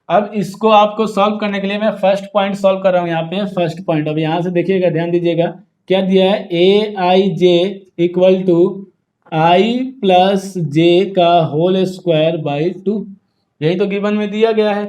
अब इसको आपको सॉल्व करने के लिए मैं फर्स्ट पॉइंट सॉल्व कर रहा हूँ, यहाँ पे फर्स्ट पॉइंट। अब यहाँ से देखिएगा, ध्यान दीजिएगा क्या दिया है, ए I J equal to I plus J का होल स्क्वायर बाई 2, यही तो गिवन में दिया गया है।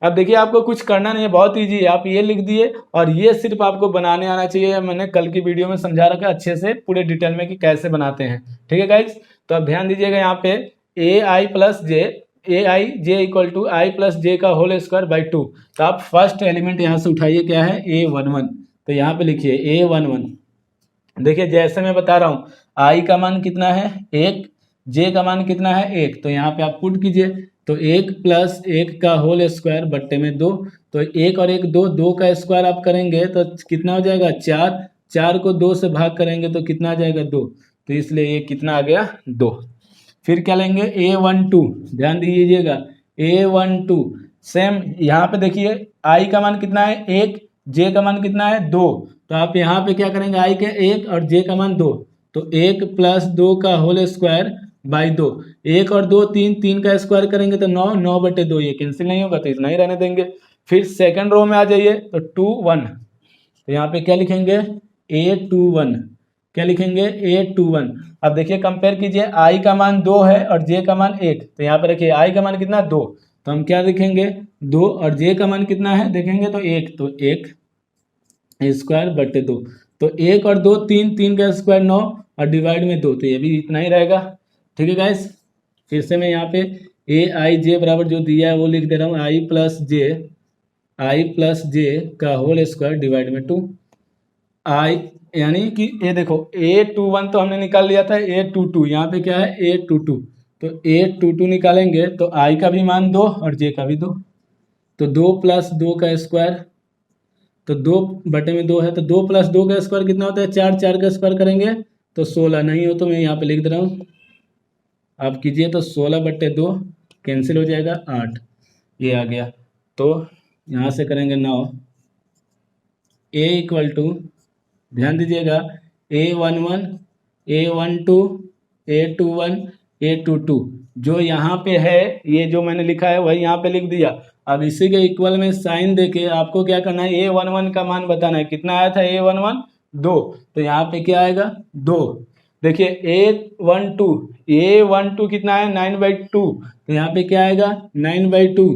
अब देखिए आपको कुछ करना नहीं है, बहुत ईजी है, आप ये लिख दिए और ये सिर्फ आपको बनाने आना चाहिए। मैंने कल की वीडियो में समझा रखा है अच्छे से पूरे डिटेल में कि कैसे बनाते हैं, ठीक है गाइज। तो अब ध्यान दीजिएगा यहाँ पे A I plus J, A I J equal to I plus J का होल स्क्वायर बाई 2। तो आप फर्स्ट एलिमेंट यहाँ से उठाइए, क्या है A11। तो यहाँ पे लिखिए A11। देखिए जैसे मैं बता रहा हूँ, आई का मान कितना है 1, जे का मान कितना है 1, तो यहाँ पे आप पुट कीजिए। तो 1 प्लस 1 का होल स्क्वायर बट्टे में 2, तो 1 और 1 2, 2 का स्क्वायर आप करेंगे तो कितना हो जाएगा 4, 4 को 2 से भाग करेंगे तो कितना आ जाएगा 2, तो इसलिए ये कितना आ गया 2। फिर क्या लेंगे A12, ध्यान दीजिएगा A12 सेम यहाँ पे देखिए आई का मान कितना है 1, जे का मान कितना है 2, तो आप यहाँ पे क्या करेंगे आई के 1 और जे का मान 2, तो 1 प्लस 2 का होल स्क्वायर बाई 2, 1 और 2 3, 3 का स्क्वायर करेंगे तो 9, 9 बटे 2, ये कैंसिल नहीं होगा तो इतना ही रहने देंगे। फिर सेकंड रो में आ जाइए तो 2 1, तो यहाँ पे क्या लिखेंगे A21, क्या लिखेंगे A21। अब देखिए कंपेयर कीजिए, आई का मान 2 है और जे का मान 1, तो यहाँ पे रखिए आई का मान कितना 2, तो हम क्या लिखेंगे 2, और जे का मान कितना है देखेंगे तो 1, तो 1 स्क्वायर बटे 2, तो 1 और 2 3, 3 का स्क्वायर 9 और डिवाइड में 2, तो ये भी इतना ही रहेगा। ठीक है गाइस, फिर से मैं यहाँ पे ए आई जे बराबर जो दिया है वो लिख दे रहा हूँ, आई प्लस जे का होल स्क्वायर डिवाइड में 2। आई यानी कि ये देखो A21 तो हमने निकाल लिया था, A22 यहाँ पे क्या है A22, तो A22 निकालेंगे तो आई का भी मान 2 और जे का भी 2, तो 2 प्लस 2 का स्क्वायर, तो 2 बटे में 2 है, तो 2 प्लस 2 का स्क्वायर कितना होता है 4, 4 का स्क्वायर करेंगे तो 16, नहीं हो तो मैं यहाँ पे लिख दे रहा हूँ, आप कीजिए तो 16 बटे 2 कैंसिल हो जाएगा 8, ये आ गया। तो यहाँ से करेंगे 9, ए इक्वल टू, ध्यान दीजिएगा A11 A12 A21 A22 जो यहाँ पे है, ये जो मैंने लिखा है वही यहाँ पे लिख दिया। अब इसी के इक्वल में साइन देके आपको क्या करना है, A11 का मान बताना है, कितना आया था A11 2, तो यहाँ पे क्या आएगा 2। देखिए A12 कितना है 9/2, तो यहाँ पे क्या आएगा 9/2,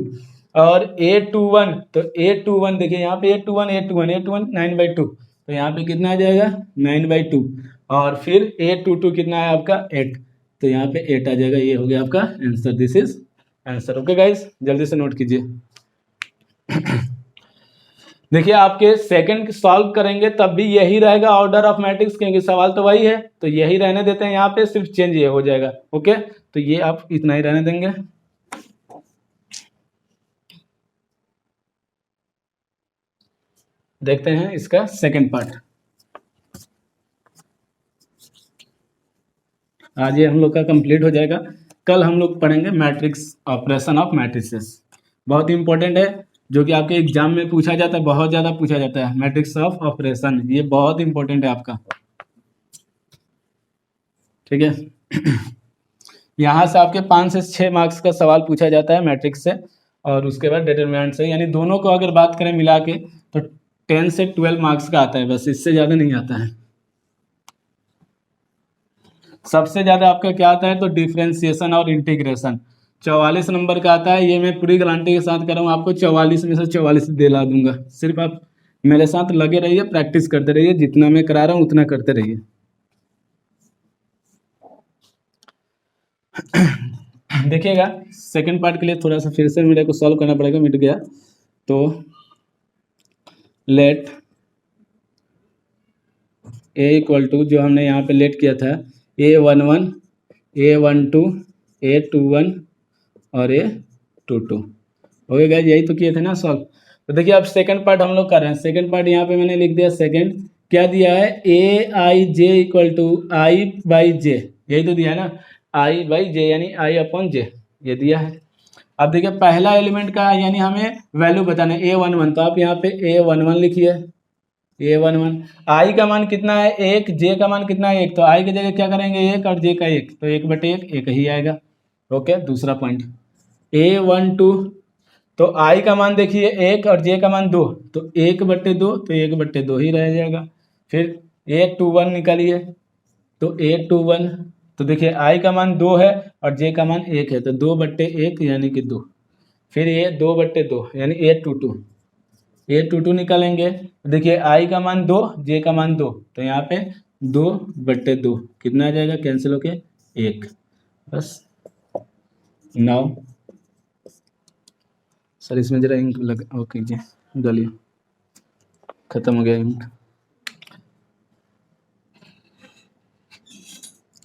और A21, तो A21 देखिए यहाँ पे A21 9/2, तो यहाँ पे कितना आ जाएगा 9/2, और फिर A22 कितना है आपका 8, तो यहाँ पे 8 आ जाएगा। ये हो गया आपका answer, this is answer. Okay guys, जल्दी से नोट कीजिए। देखिए आपके सेकंड सॉल्व करेंगे तब भी यही रहेगा ऑर्डर ऑफ मैट्रिक्स, क्योंकि सवाल तो वही है, तो यही रहने देते हैं, यहाँ पे सिर्फ चेंज ये हो जाएगा। ओके, तो ये आप इतना ही रहने देंगे। देखते हैं इसका सेकंड पार्ट। आज ये हम लोग का कंप्लीट हो जाएगा, कल हम लोग पढ़ेंगे मैट्रिक्स ऑपरेशन ऑफ मैट्रिसेस, बहुत इंपॉर्टेंट है, जो कि आपके एग्जाम में पूछा जाता है, बहुत ज़्यादा पूछा जाता है। मैट्रिक्स ऑफ ऑपरेशन ये बहुत इंपॉर्टेंट है आपका, ठीक है। यहाँ से आपके 5 से 6 मार्क्स का सवाल पूछा जाता है मैट्रिक्स से, और उसके बाद डिटरमिनेंट से, यानी दोनों को अगर बात करें मिला के तो 10 से 12 मार्क्स का आता है, बस इससे ज़्यादा नहीं आता है। सबसे ज़्यादा आपका क्या आता है, तो डिफ्रेंसिएशन और इंटीग्रेशन 44 नंबर का आता है। ये मैं पूरी गारंटी के साथ कर रहा हूँ, आपको 44 में से 44 दिला दूंगा। सिर्फ आप मेरे साथ लगे रहिए, प्रैक्टिस करते रहिए, जितना मैं करा रहा हूँ उतना करते रहिए। देखिएगा सेकंड पार्ट के लिए थोड़ा सा फिर से मेरे को सॉल्व करना पड़ेगा, मिट गया। तो लेट ए इक्वल टू, जो हमने यहाँ पे लेट किया था, A11 A12 A21 और A22। ओके गाइस, यही तो किए थे ना सॉल्व। तो देखिए अब सेकंड पार्ट हम लोग कर रहे हैं। सेकंड पार्ट यहाँ पे मैंने लिख दिया सेकंड, क्या दिया है, AIJ इक्वल टू I/J, यही तो दिया है ना, I/J यानी I/J, ये दिया है। अब देखिए पहला एलिमेंट का यानी हमें वैल्यू बताना है A11, तो आप यहाँ पे A11 लिखिए, A11। I का मान कितना है, 1, J का मान कितना है, 1, तो I की जगह क्या करेंगे 1 और J का 1, तो 1/1 1 ही आएगा। ओके, दूसरा पॉइंट A12, तो I का मान देखिए 1 और J का मान 2, तो 1/2, तो 1/2 ही रह जाएगा। फिर A21 निकालिए, तो A21, तो देखिए I का मान 2 है और J का मान 1 है, तो 2/1 यानी कि 2। फिर ये 2/2 यानी A22 निकालेंगे, देखिए I का मान 2, J का मान 2, तो यहाँ पे 2/2 कितना आ जाएगा, कैंसिल होके 1। बस नाउ सर इसमें जरा इंक लगा, ओके जी डालिए, खत्म हो गया इंक।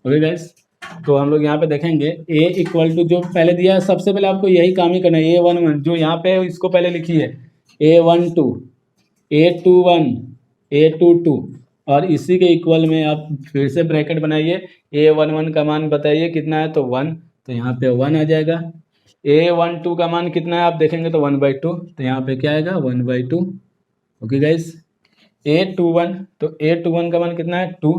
ओके गाइस, तो हम लोग यहाँ पे देखेंगे A इक्वल टू, जो पहले दिया है सबसे पहले आपको यही काम ही करना है, A11 जो यहाँ पे इसको पहले लिखिए, A12 A21 A22, और इसी के इक्वल में आप फिर से ब्रैकेट बनाइए। A11 का मान बताइए कितना है, तो 1, तो यहाँ पे 1 आ जाएगा। A12 का मान कितना है आप देखेंगे तो 1/2, तो यहाँ पे क्या आएगा 1/2। ओके गाइस, A21, तो A21 का मान कितना है 2,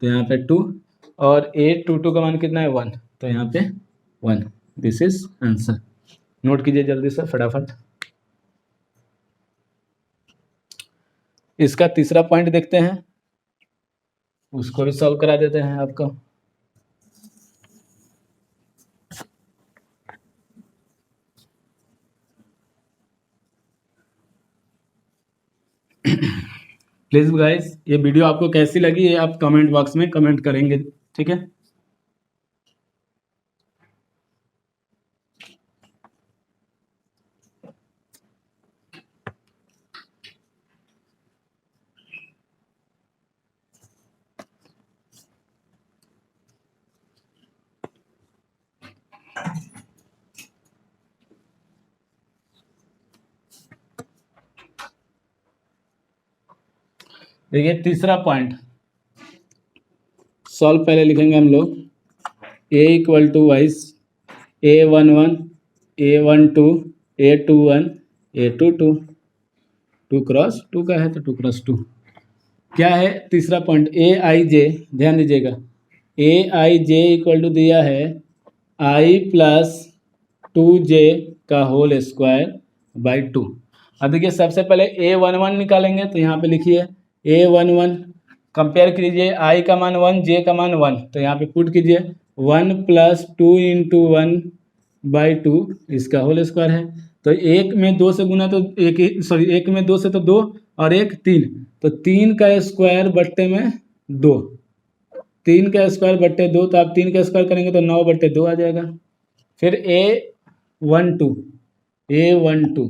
तो यहाँ पे 2, और A22 का मान कितना है 1, तो यहाँ पे 1। This is answer. नोट कीजिए जल्दी से फटाफट। इसका तीसरा पॉइंट देखते हैं, उसको भी सॉल्व करा देते हैं आपको। प्लीज गाइस, ये वीडियो आपको कैसी लगी ये आप कमेंट बॉक्स में कमेंट करेंगे, ठीक है। देखिए तीसरा पॉइंट सॉल्व पहले लिखेंगे हम लोग, A equal to wise A11 A12 A21 A22, 2 cross 2 का है तो 2 क्रॉस 2। क्या है तीसरा पॉइंट, AIJ, ध्यान दीजिएगा, AIJ इक्वल टू दिया है I+2J का होल स्क्वायर बाई 2। अब देखिए सबसे पहले A11 निकालेंगे, तो यहाँ पे लिखिए A11, कंपेयर कीजिए, I का मान 1 J का मान 1, तो यहाँ पे पुट कीजिए 1 + 2 × 1/2 इसका होल स्क्वायर है। तो 1 में 2 से गुना तो 1 में 2 से तो 2 और 1 3, तो 3 का स्क्वायर बट्टे में 2, 3 का स्क्वायर बट्टे 2, तो आप 3 का स्क्वायर करेंगे तो 9/2 आ जाएगा। फिर A12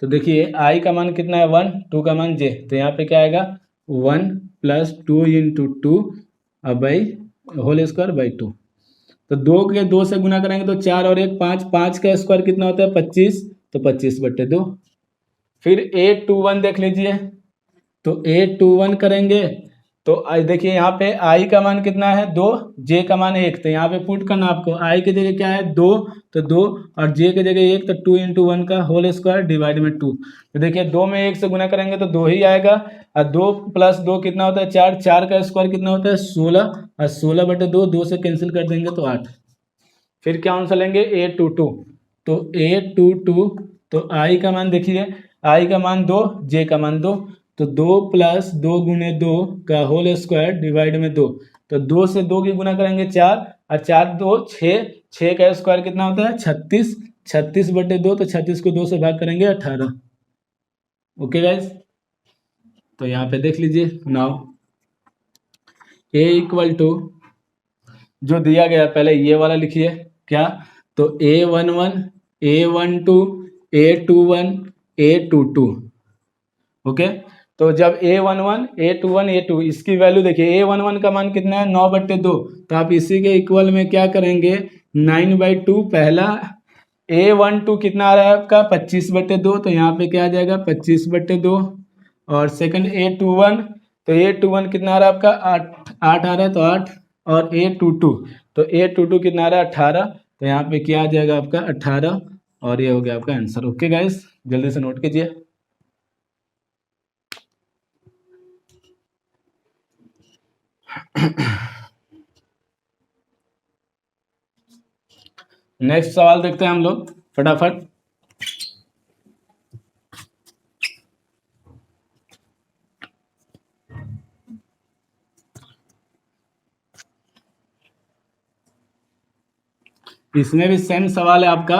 तो देखिए I का मान कितना है 1, 2 का मान J, तो यहाँ पे क्या आएगा 1 + 2 × 2 बाई होल स्क्वायर बाई 2। तो 2 के 2 से गुना करेंगे तो 4 और 1 5, 5 का स्क्वायर कितना होता है 25, तो 25/2। फिर A21 देख लीजिए, तो A21 करेंगे तो देखिए यहाँ पे I का मान कितना है 2, J का मान 1, तो यहाँ पे पुट करना आपको, I की जगह क्या है 2, तो 2, और J की जगह 1, तो 2 × 1 का होल स्क्वायर डिवाइड में 2। तो देखिए 2 में 1 से गुना करेंगे तो 2 ही आएगा, और 2 + 2 कितना होता है 4, 4 का स्क्वायर कितना होता है 16, और 16/2 2 से कैंसिल कर देंगे तो 8। फिर क्या आंसर लेंगे A22, तो A22, तो I का मान देखिए, I का मान 2 J का मान 2, तो 2 + 2 × 2 का होल स्क्वायर डिवाइड में 2, तो 2 से 2 की गुना करेंगे 4 और 4 2 6, 6 का स्क्वायर कितना होता है 36, 36/2, तो 36 को 2 से भाग करेंगे 18। ओके गाइज, तो यहाँ पे देख लीजिए नाउ ए इक्वल टू जो दिया गया पहले ये वाला लिखिए क्या, तो A11 A12 A21 A22। Okay, तो जब A11 A21 A2 इसकी वैल्यू देखिए, A11 का मान कितना है 9/2, तो आप इसी के इक्वल में क्या करेंगे 9/2। पहला A12 कितना आ रहा है आपका 25/2, तो यहाँ पे क्या आ जाएगा 25/2। और सेकंड A21, तो A21 कितना आ रहा है आपका 8 आ रहा है, तो 8। और A22, तो A22 कितना आ रहा है 18, तो यहाँ पे क्या आ जाएगा आपका 18, और ये हो गया आपका आंसर। ओके गाइस, जल्दी से नोट कीजिए। नेक्स्ट सवाल देखते हैं हम लोग फटाफट। इसमें भी सेम सवाल है आपका,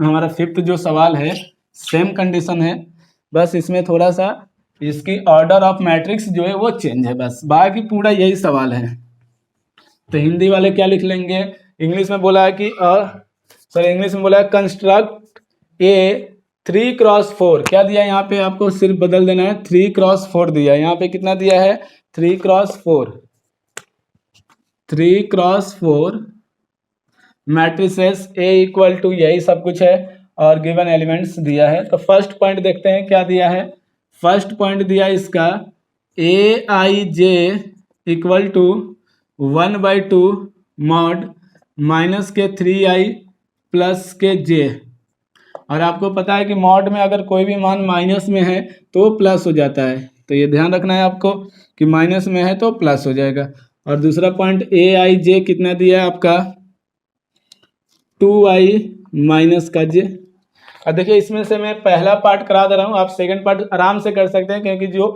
हमारा 5th जो सवाल है सेम कंडीशन है, बस इसमें थोड़ा सा इसकी ऑर्डर ऑफ मैट्रिक्स जो है वो चेंज है, बस बाकी पूरा यही सवाल है। तो हिंदी वाले क्या लिख लेंगे, इंग्लिश में बोला है कि इंग्लिश में बोला है कंस्ट्रक्ट ए 3x4, क्या दिया है यहाँ पे, आपको सिर्फ बदल देना है, 3x4 दिया है, यहाँ पे कितना दिया है 3x4, 3x4 matrices A equal to यही सब कुछ है, और गिवन एलिमेंट्स दिया है। तो फर्स्ट पॉइंट देखते हैं क्या दिया है। फर्स्ट पॉइंट दिया इसका Aij equal to 1/2 mod minus के 3i प्लस के j, और आपको पता है कि मॉड में अगर कोई भी मान माइनस में है तो प्लस हो जाता है, तो ये ध्यान रखना है आपको कि माइनस में है तो प्लस हो जाएगा। और दूसरा पॉइंट Aij कितना दिया है आपका 2i माइनस का j। अब देखिए इसमें से मैं पहला पार्ट करा दे रहा हूँ, आप सेकंड पार्ट आराम से कर सकते हैं, क्योंकि जो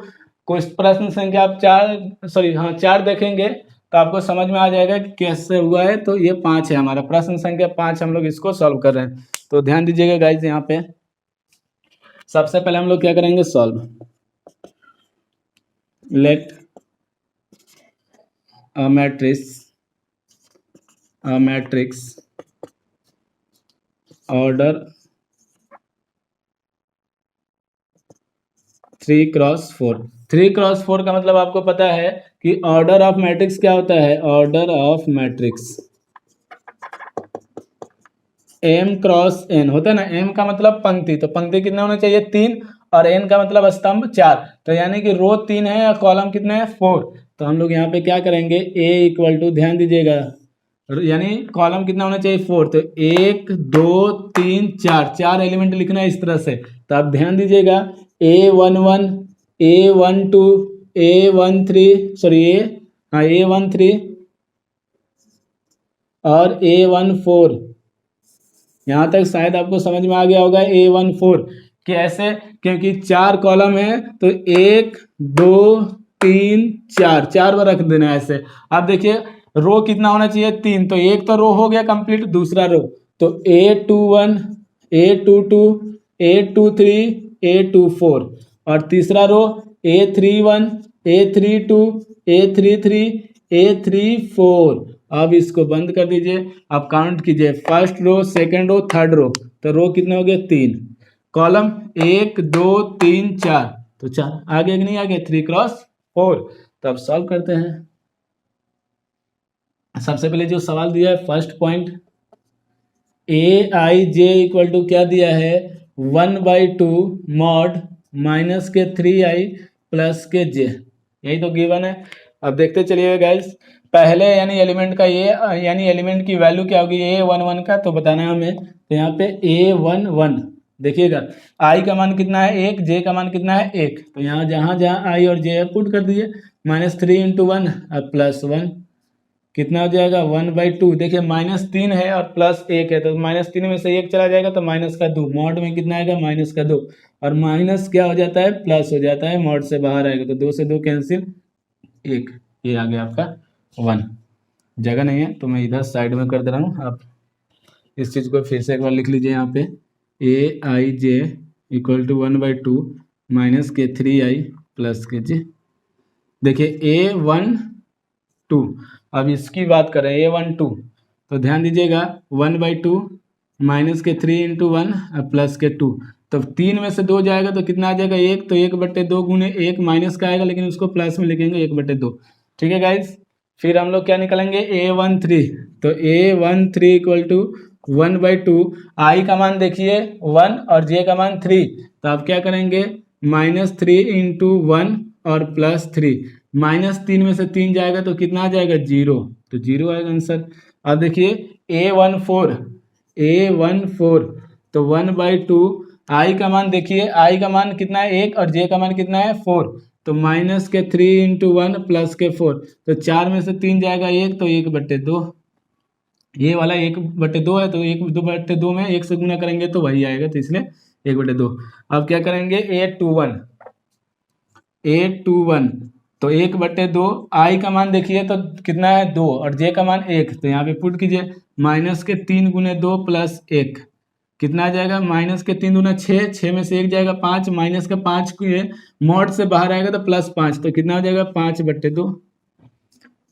कुछ प्रश्न संख्या आप 4 देखेंगे तो आपको समझ में आ जाएगा कि कैसे हुआ है। तो ये 5 है हमारा प्रश्न संख्या 5, हम लोग इसको सॉल्व कर रहे हैं। तो ध्यान दीजिएगा गाइज, यहाँ पे सबसे पहले हम लोग क्या करेंगे solve, let a matrix order 3x4। 3x4 का मतलब आपको पता है कि ऑर्डर ऑफ मैट्रिक्स क्या होता है, ऑर्डर ऑफ मैट्रिक्स m×n होता है ना। m का मतलब पंक्ति, तो पंक्ति कितना होना चाहिए 3, और n का मतलब स्तंभ 4, तो यानी कि रो 3 है और कॉलम कितने हैं 4। तो हम लोग यहाँ पे क्या करेंगे a इक्वल टू, ध्यान दीजिएगा, यानी कॉलम कितना होना चाहिए 4, तो 1 2 3 4 एलिमेंट लिखना है इस तरह से। तो आप ध्यान दीजिएगा A11 A12 A13 और A14, यहाँ तक शायद आपको समझ में आ गया होगा। A14 कैसे, क्योंकि 4 कॉलम है तो 1 2 3 4 बार रख देना है ऐसे। अब देखिए रो कितना होना चाहिए 3, तो एक तो रो हो गया कंप्लीट, दूसरा रो तो A21 A22 A23 A24, और तीसरा रो A31 A32 A33 A34। अब इसको बंद कर दीजिए, आप काउंट कीजिए first row second row third row, तो रो कितने हो गए 3, कॉलम 1 2 3 4, तो 4 आगे कि नहीं आगे 3x4। तो अब सॉल्व करते हैं। सबसे पहले जो सवाल दिया है first point Aij equal to क्या दिया है 1/2 मॉड माइनस के 3i प्लस के j, यही तो गिवन है। अब देखते चलिएगा गाइस, पहले यानी एलिमेंट का यानी एलिमेंट की वैल्यू क्या होगी A11 का, तो बताना है हमें। तो यहाँ पे A11 देखिएगा i का मान कितना है 1, j का मान कितना है 1, तो यहाँ जहाँ जहाँ i और j पुट कर दीजिए, -3 × 1 अब +1 कितना हो जाएगा 1/2। देखिए -3 है और +1 है, तो -3 में से 1 चला जाएगा तो -2, मॉड में कितना आएगा -2, और माइनस क्या हो जाता है प्लस हो जाता है, मॉड से बाहर आएगा तो 2 से 2 कैंसिल 1, ये आ गया आपका 1। जगह नहीं है तो मैं इधर साइड में कर दे रहा हूँ। आप इस चीज़ को फिर से एक बार लिख लीजिए यहाँ पे, A I J equal to 1/2 minus के 3i प्लस के जे। देखिए A12, अब इसकी बात करें A12 तो ध्यान दीजिएगा 1/2 माइनस के 3 इंटू 1 प्लस के 2, तो 3 में से 2 जाएगा तो कितना आ जाएगा 1, तो 1/2 गुने 1 माइनस का आएगा लेकिन उसको प्लस में लिखेंगे 1/2। ठीक है गाइज। फिर हम लोग क्या निकालेंगे A13, तो A13 इक्वल टू 1/2, आई का मान देखिए 1 और जे का मान 3, तो आप क्या करेंगे -3 इंटू 1 और +3, -3 में से 3 जाएगा तो कितना आ जाएगा 0, तो 0 आएगा आंसर। अब देखिए A14 तो 1/2, आई का मान देखिए, आई का मान कितना है 1 और जे का मान कितना है 4, तो -3 इंटू 1 प्लस के 4, तो 4 में से 3 जाएगा 1, तो 1/2, ये वाला 1/2 है तो 1/2 में 1 से गुना करेंगे तो वही आएगा, तो इसलिए 1/2। अब क्या करेंगे A21 तो 1/2, आई का मान देखिए तो कितना है 2 और जे का मान 1, तो यहाँ पे पुट कीजिए -3 गुने 2 प्लस 1, कितना आ जाएगा -3 दूना 6, 6 में से 1 जाएगा 5, माइनस का 5 के मॉड से बाहर आएगा तो +5, तो कितना हो जाएगा 5/2।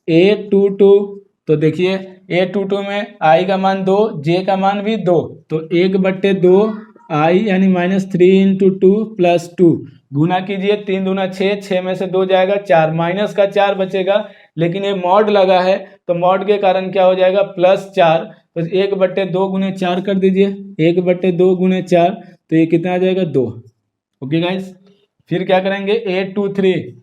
A22 तो देखिए A22 में आई का मान 2, जे का मान भी 2, तो 1/2 आई यानी -3 इंटू 2 प्लस 2, गुना कीजिए 3 दूना 6, 6 में से 2 जाएगा 4, माइनस का 4 बचेगा, लेकिन ये मॉड लगा है तो मॉड के कारण क्या हो जाएगा +4, तो 1/2 गुने 4 कर दीजिए, 1/2 गुने 4, तो ये कितना आ जाएगा 2। Okay guys. फिर क्या करेंगे A23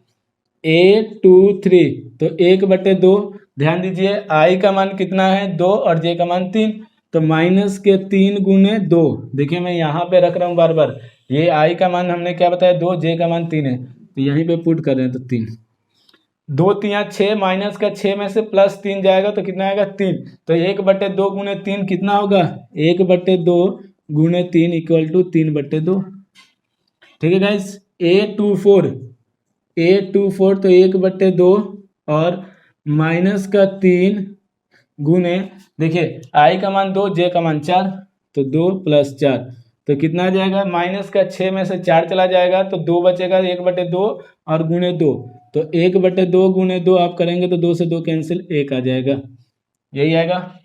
तो 1/2, ध्यान दीजिए आई का मान कितना है 2 और जे का मान 3, तो -3 गुने 2, देखिए मैं यहाँ पे रख रहा हूँ बार बार, ये आई का मान हमने क्या बताया 2, जे का मान 3 है, तो यहीं पे पुट कर रहे हैं, तो 3, 2 3 6, माइनस का 6 में से +3 जाएगा तो कितना आएगा 3, तो 1/2 गुने 3 कितना होगा 1/2 गुने 3 इक्वल टू 3/2। ठीक है गाइस। A24 तो 1/2 और -3 गुने, देखिए आई का मान 2, जे का मान 4, तो 2 + 4, तो कितना आ जाएगा -6 में से 4 चला जाएगा तो 2 बचेगा 1/2 और गुने 2, तो 1/2 गुने 2 आप करेंगे तो 2 से 2 कैंसिल, 1 आ जाएगा, यही आएगा।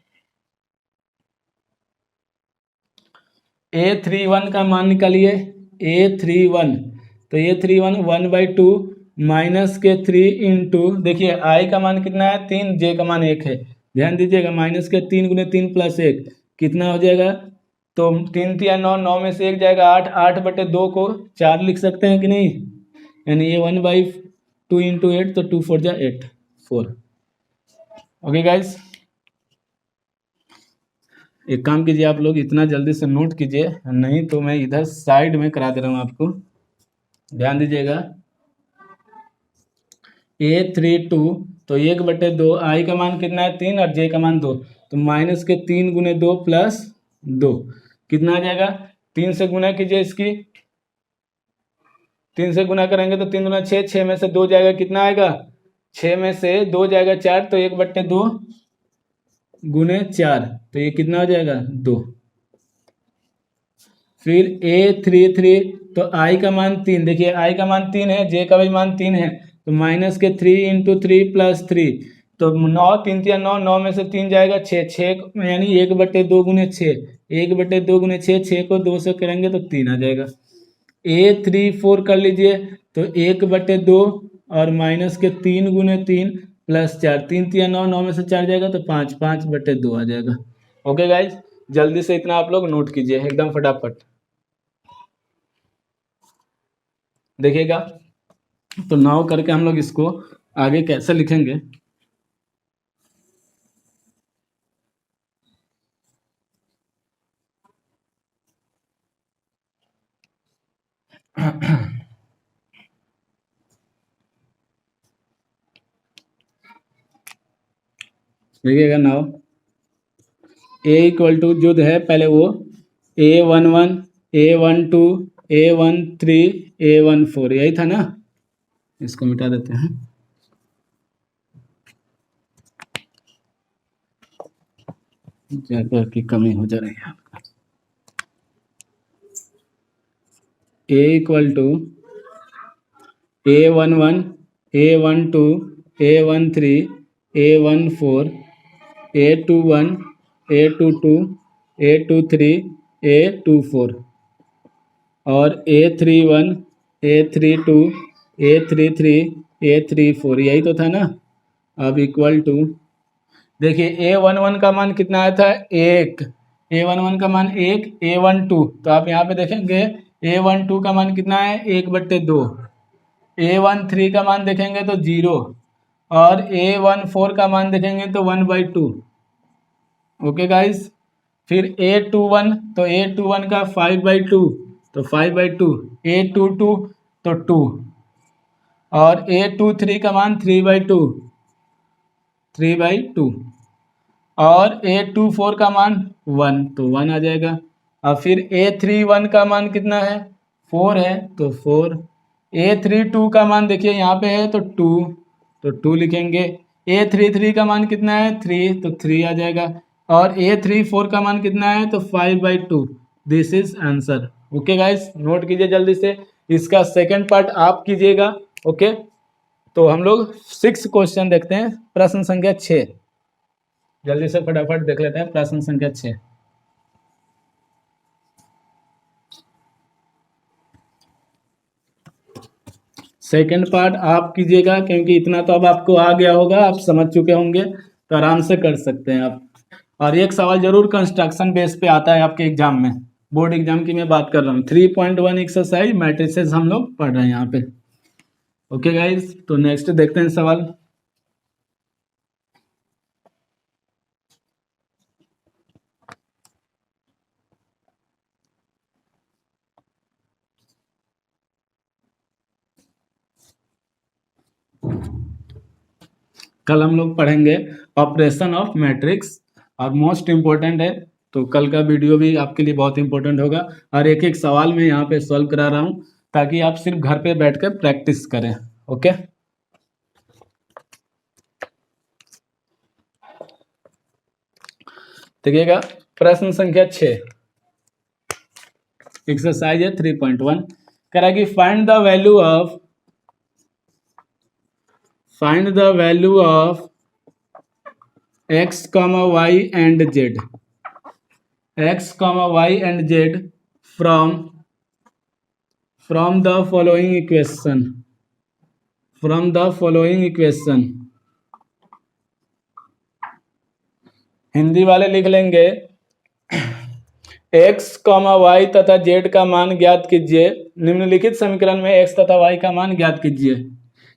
A31 का मान निकालिए, A31 तो A31 1/2 माइनस के 3 इंटू, देखिए आई का मान कितना है 3, जे का मान 1 है, ध्यान दीजिएगा -3 गुने 3 + 1 कितना हो जाएगा, तो 3 3 9, 9 में से 1 जाएगा 8, 8/2 को 4 लिख सकते हैं कि नहीं, यानी ये 1/2 इंटू 8, तो 2 4 जा 8 4। ओके गाइज, एक काम कीजिए आप लोग इतना जल्दी से नोट कीजिए, नहीं तो मैं इधर साइड में करा दे रहा हूँ आपको, ध्यान दीजिएगा। A32 तो 1/2, आई का मान कितना है 3 और जे का मान 2, तो -3 गुने 2 प्लस 2 कितना आ जाएगा, 3 से गुना कीजिए इसकी, 3 से गुना करेंगे तो 3 दूना 6, 6 में से 2 जाएगा कितना आएगा, 6 में से 2 जाएगा 4, तो 1/2 गुने 4, तो ये कितना हो जाएगा 2। फिर A33 तो आई का मान 3, देखिए आई का मान 3 है, जे का भी मान 3 है, तो -3 इंटू 3 + 3, तो 9 3 3 9, 9 में से 3 जाएगा 6, 6 यानी 1/2 गुने 6, 1/2 गुने 6, 6 को 2 से करेंगे तो 3 आ जाएगा। A34 कर लीजिए, तो 1/2 और -3 गुने 3 + 4, 3 3 9, 9 में से 4 जाएगा तो 5, 5/2 आ जाएगा। ओके गाइज, जल्दी से इतना आप लोग नोट कीजिए एकदम फटाफट, देखिएगा। तो 9 करके हम लोग इसको आगे कैसे लिखेंगे, देखिएगा 9 A जो है पहले वो A11 A12 A13 A14 यही था ना, इसको मिटा देते हैं। जगह की कमी हो जा रही है। A=A11, A12, A13, A14, A21, A22, A23, A24 और A31, A32, A33, A34, यही तो था ना। अब इक्वल टू, देखिए A11 का मान कितना आया था, 1। A11 का मान 1, A12 तो आप यहाँ पे देखेंगे A12 का मान कितना है, 1/2। A13 का मान देखेंगे तो 0 और A14 का मान देखेंगे तो 1/2। Okay guys. फिर A21, तो A21 का 5/2 तो 5/2, A22 तो 2 और A23 का मान 3/2, 3/2 और A24 का मान 1 तो 1 आ जाएगा। अब फिर A31 का मान कितना है, 4 है तो 4। A32 का मान देखिए यहाँ पे है तो 2 तो 2 लिखेंगे। A33 का मान कितना है, 3 तो 3 आ जाएगा और A34 का मान कितना है तो 5/2। This is answer. Okay guys, note कीजिए जल्दी से। इसका सेकंड पार्ट आप कीजिएगा। ओके, तो हम लोग 6 क्वेश्चन देखते हैं, प्रश्न संख्या 6। जल्दी से फटाफट देख लेते हैं प्रश्न संख्या 6। सेकंड पार्ट आप कीजिएगा क्योंकि इतना तो अब आपको आ गया होगा, आप समझ चुके होंगे तो आराम से कर सकते हैं आप। और एक सवाल जरूर कंस्ट्रक्शन बेस पे आता है आपके एग्जाम में, बोर्ड एग्जाम की मैं बात कर रहा हूँ। 3.1 एक्सरसाइज मैट्रिसेस हम लोग पढ़ रहे हैं यहाँ पे। ओके गाइज, तो नेक्स्ट देखते हैं सवाल। कल हम लोग पढ़ेंगे ऑपरेशन ऑफ मैट्रिक्स और मोस्ट इम्पोर्टेंट है, तो कल का वीडियो भी आपके लिए बहुत इंपॉर्टेंट होगा। और एक एक सवाल मैं यहाँ पे सॉल्व करा रहा हूँ ताकि आप सिर्फ घर पे बैठकर प्रैक्टिस करें। ओके, देखिएगा प्रश्न संख्या 6, एक्सरसाइज है 3.1। कह रहा है कि find the value of x, y and z, x, y and z from the following equation। Hindi वाले लिख लेंगे x, y तथा z का मान ज्ञात कीजिए। निम्नलिखित समीकरण में x तथा y का मान ज्ञात कीजिए।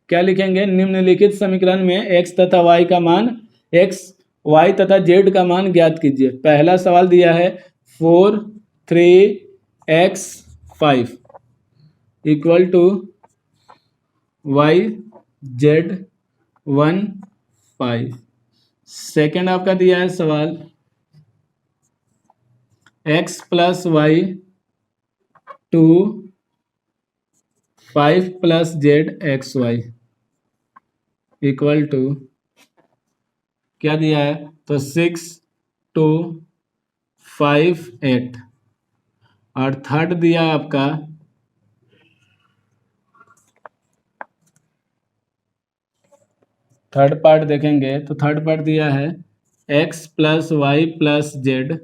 क्या लिखेंगे, निम्नलिखित समीकरण में x तथा y का मान, x, y तथा z का मान ज्ञात कीजिए। पहला सवाल दिया है 4, 3x, 5 equal to y, z, 1, 5। Second आपका दिया है सवाल x + y 2, 5 + z xy equal to क्या दिया है, तो 6, 2, 5, 8। और थर्ड दिया है आपका थर्ड पार्ट देखेंगे तो थर्ड पार्ट दिया है x + y + z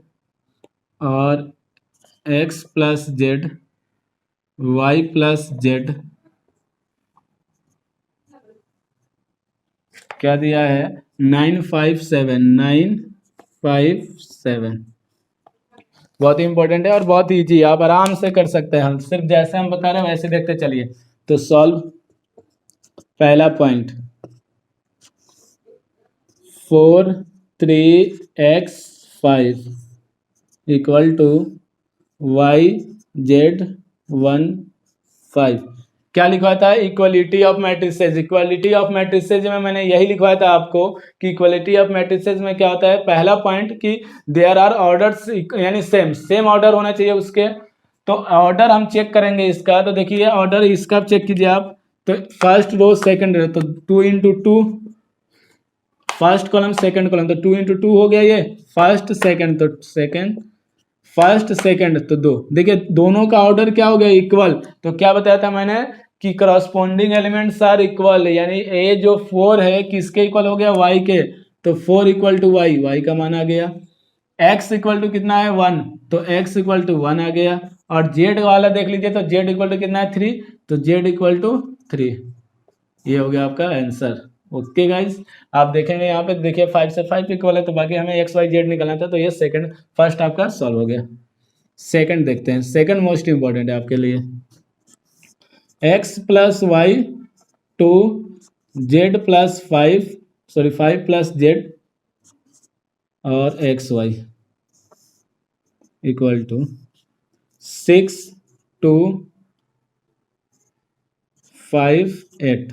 और x + z, y + z क्या दिया है, 957 बहुत इंपॉर्टेंट है और बहुत ईजी, आप आराम से कर सकते हैं। हम सिर्फ जैसे हम बता रहे हैं वैसे देखते चलिए। तो सॉल्व, पहला point 4, 3x, 5 equal to y, z, 1, 5। क्या लिखवाया था, equality of matrices. Equality of matrices में मैंने यही लिखवाया था आपको कि इक्वलिटी ऑफ मैट्रिसेस में क्या होता है, पहला पॉइंट कि देयर आर ऑर्डर्स, यानी सेम ऑर्डर होना चाहिए उसके। तो ऑर्डर हम चेक करेंगे इसका, तो देखिए ऑर्डर इसका चेक कीजिए आप। तो फर्स्ट रो सेकंड रो, तो 2 × 2 फर्स्ट कॉलम सेकंड कॉलम, तो 2 इंटू 2 हो गया ये फर्स्ट सेकंड, तो सेकंड फर्स्ट सेकंड तो 2। देखिए दोनों का ऑर्डर क्या हो गया इक्वल, तो क्या बताया था मैंने कि करस्पॉन्डिंग एलिमेंट्स आर इक्वल, यानी ए जो 4 है किसके इक्वल हो गया, y के, तो 4 इक्वल टू वाई, वाई का मान आ गया। x इक्वल टू कितना है 1, तो x इक्वल टू 1 आ गया। और z वाला देख लीजिए, तो z इक्वल टू कितना है 3, तो z इक्वल टू 3। ये हो गया आपका आंसर। ओके गाइस, आप देखेंगे यहाँ पे, देखिए 5 से 5 इक्वल है, तो बाकी हमें एक्स वाई जेड निकालना था, तो ये सेकंड फर्स्ट आपका सॉल्व हो गया। सेकंड देखते हैं, सेकंड मोस्ट इंपॉर्टेंट है आपके लिए। x plus Y two Z plus 5 sorry 5 plus Z और एक्स वाई इक्वल टू 6 2 5 8।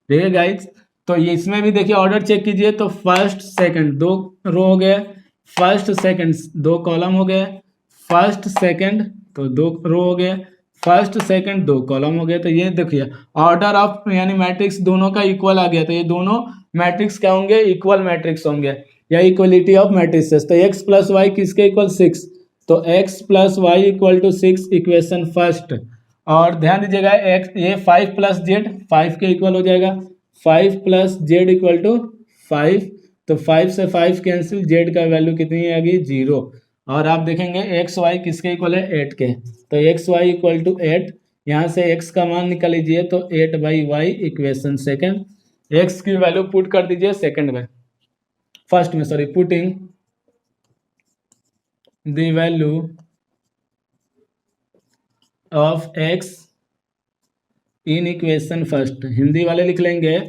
ठीक है गाइस, तो ये इसमें भी देखिए ऑर्डर चेक कीजिए, तो फर्स्ट सेकंड 2 रो हो गए, फर्स्ट सेकंड 2 कॉलम हो गए, फर्स्ट सेकंड तो 2 रो हो गए, फर्स्ट सेकंड 2 कॉलम हो गए। तो ये देखिए ऑर्डर ऑफ यानी मैट्रिक्स दोनों का इक्वल आ गया, तो ये दोनों मैट्रिक्स क्या होंगे, इक्वल मैट्रिक्स होंगे, या इक्वलिटी ऑफ मैट्रिक्सेस। तो x प्लस वाई किसके इक्वल 6, तो x plus Y equal to 6 equation first. और ध्यान दीजिएगा x ये 5 प्लस जेड 5 के इक्वल हो जाएगा, 5 प्लस जेड इक्वल टू 5, तो 5 से 5 कैंसिल, जेड का वैल्यू कितनी आ गई 0। और आप देखेंगे एक्स वाई किसके इक्वल है 8 के, तो एक्स वाई इक्वल टू 8, यहाँ से x का मान निकाल लीजिए, तो 8/y इक्वेशन सेकंड, x की वैल्यू पुट कर दीजिए सेकंड में, फर्स्ट में sorry, putting the value of x in equation first. Hindi वाले लिख लेंगे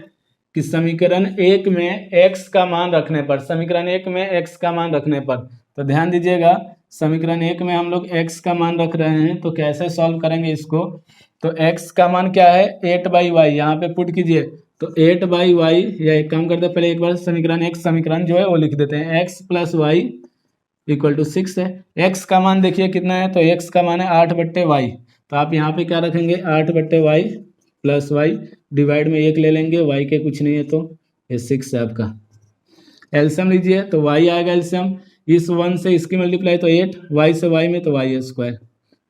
कि समीकरण 1 में x का मान रखने पर, समीकरण 1 में x का मान रखने पर, तो ध्यान दीजिएगा समीकरण 1 में हम लोग x का मान रख रहे हैं, तो कैसे सॉल्व करेंगे इसको, तो x का मान क्या है 8/y, यहाँ पे पुट कीजिए, तो 8/y, या एक काम करते हैं पहले एक बार समीकरण 1 समीकरण जो है वो लिख देते हैं, x plus Y equal to 6 है। x का मान देखिए कितना है, तो x का मान है 8/y, तो आप यहाँ पे क्या रखेंगे 8/y प्लस वाई, डिवाइड में 1 ले लेंगे, y के कुछ नहीं है, तो ये 6 है आपका। एल्सियम लीजिए, तो y आएगा एल्सियम, इस 1 से इसकी मल्टीप्लाई तो 8, y से y में तो y स्क्वायर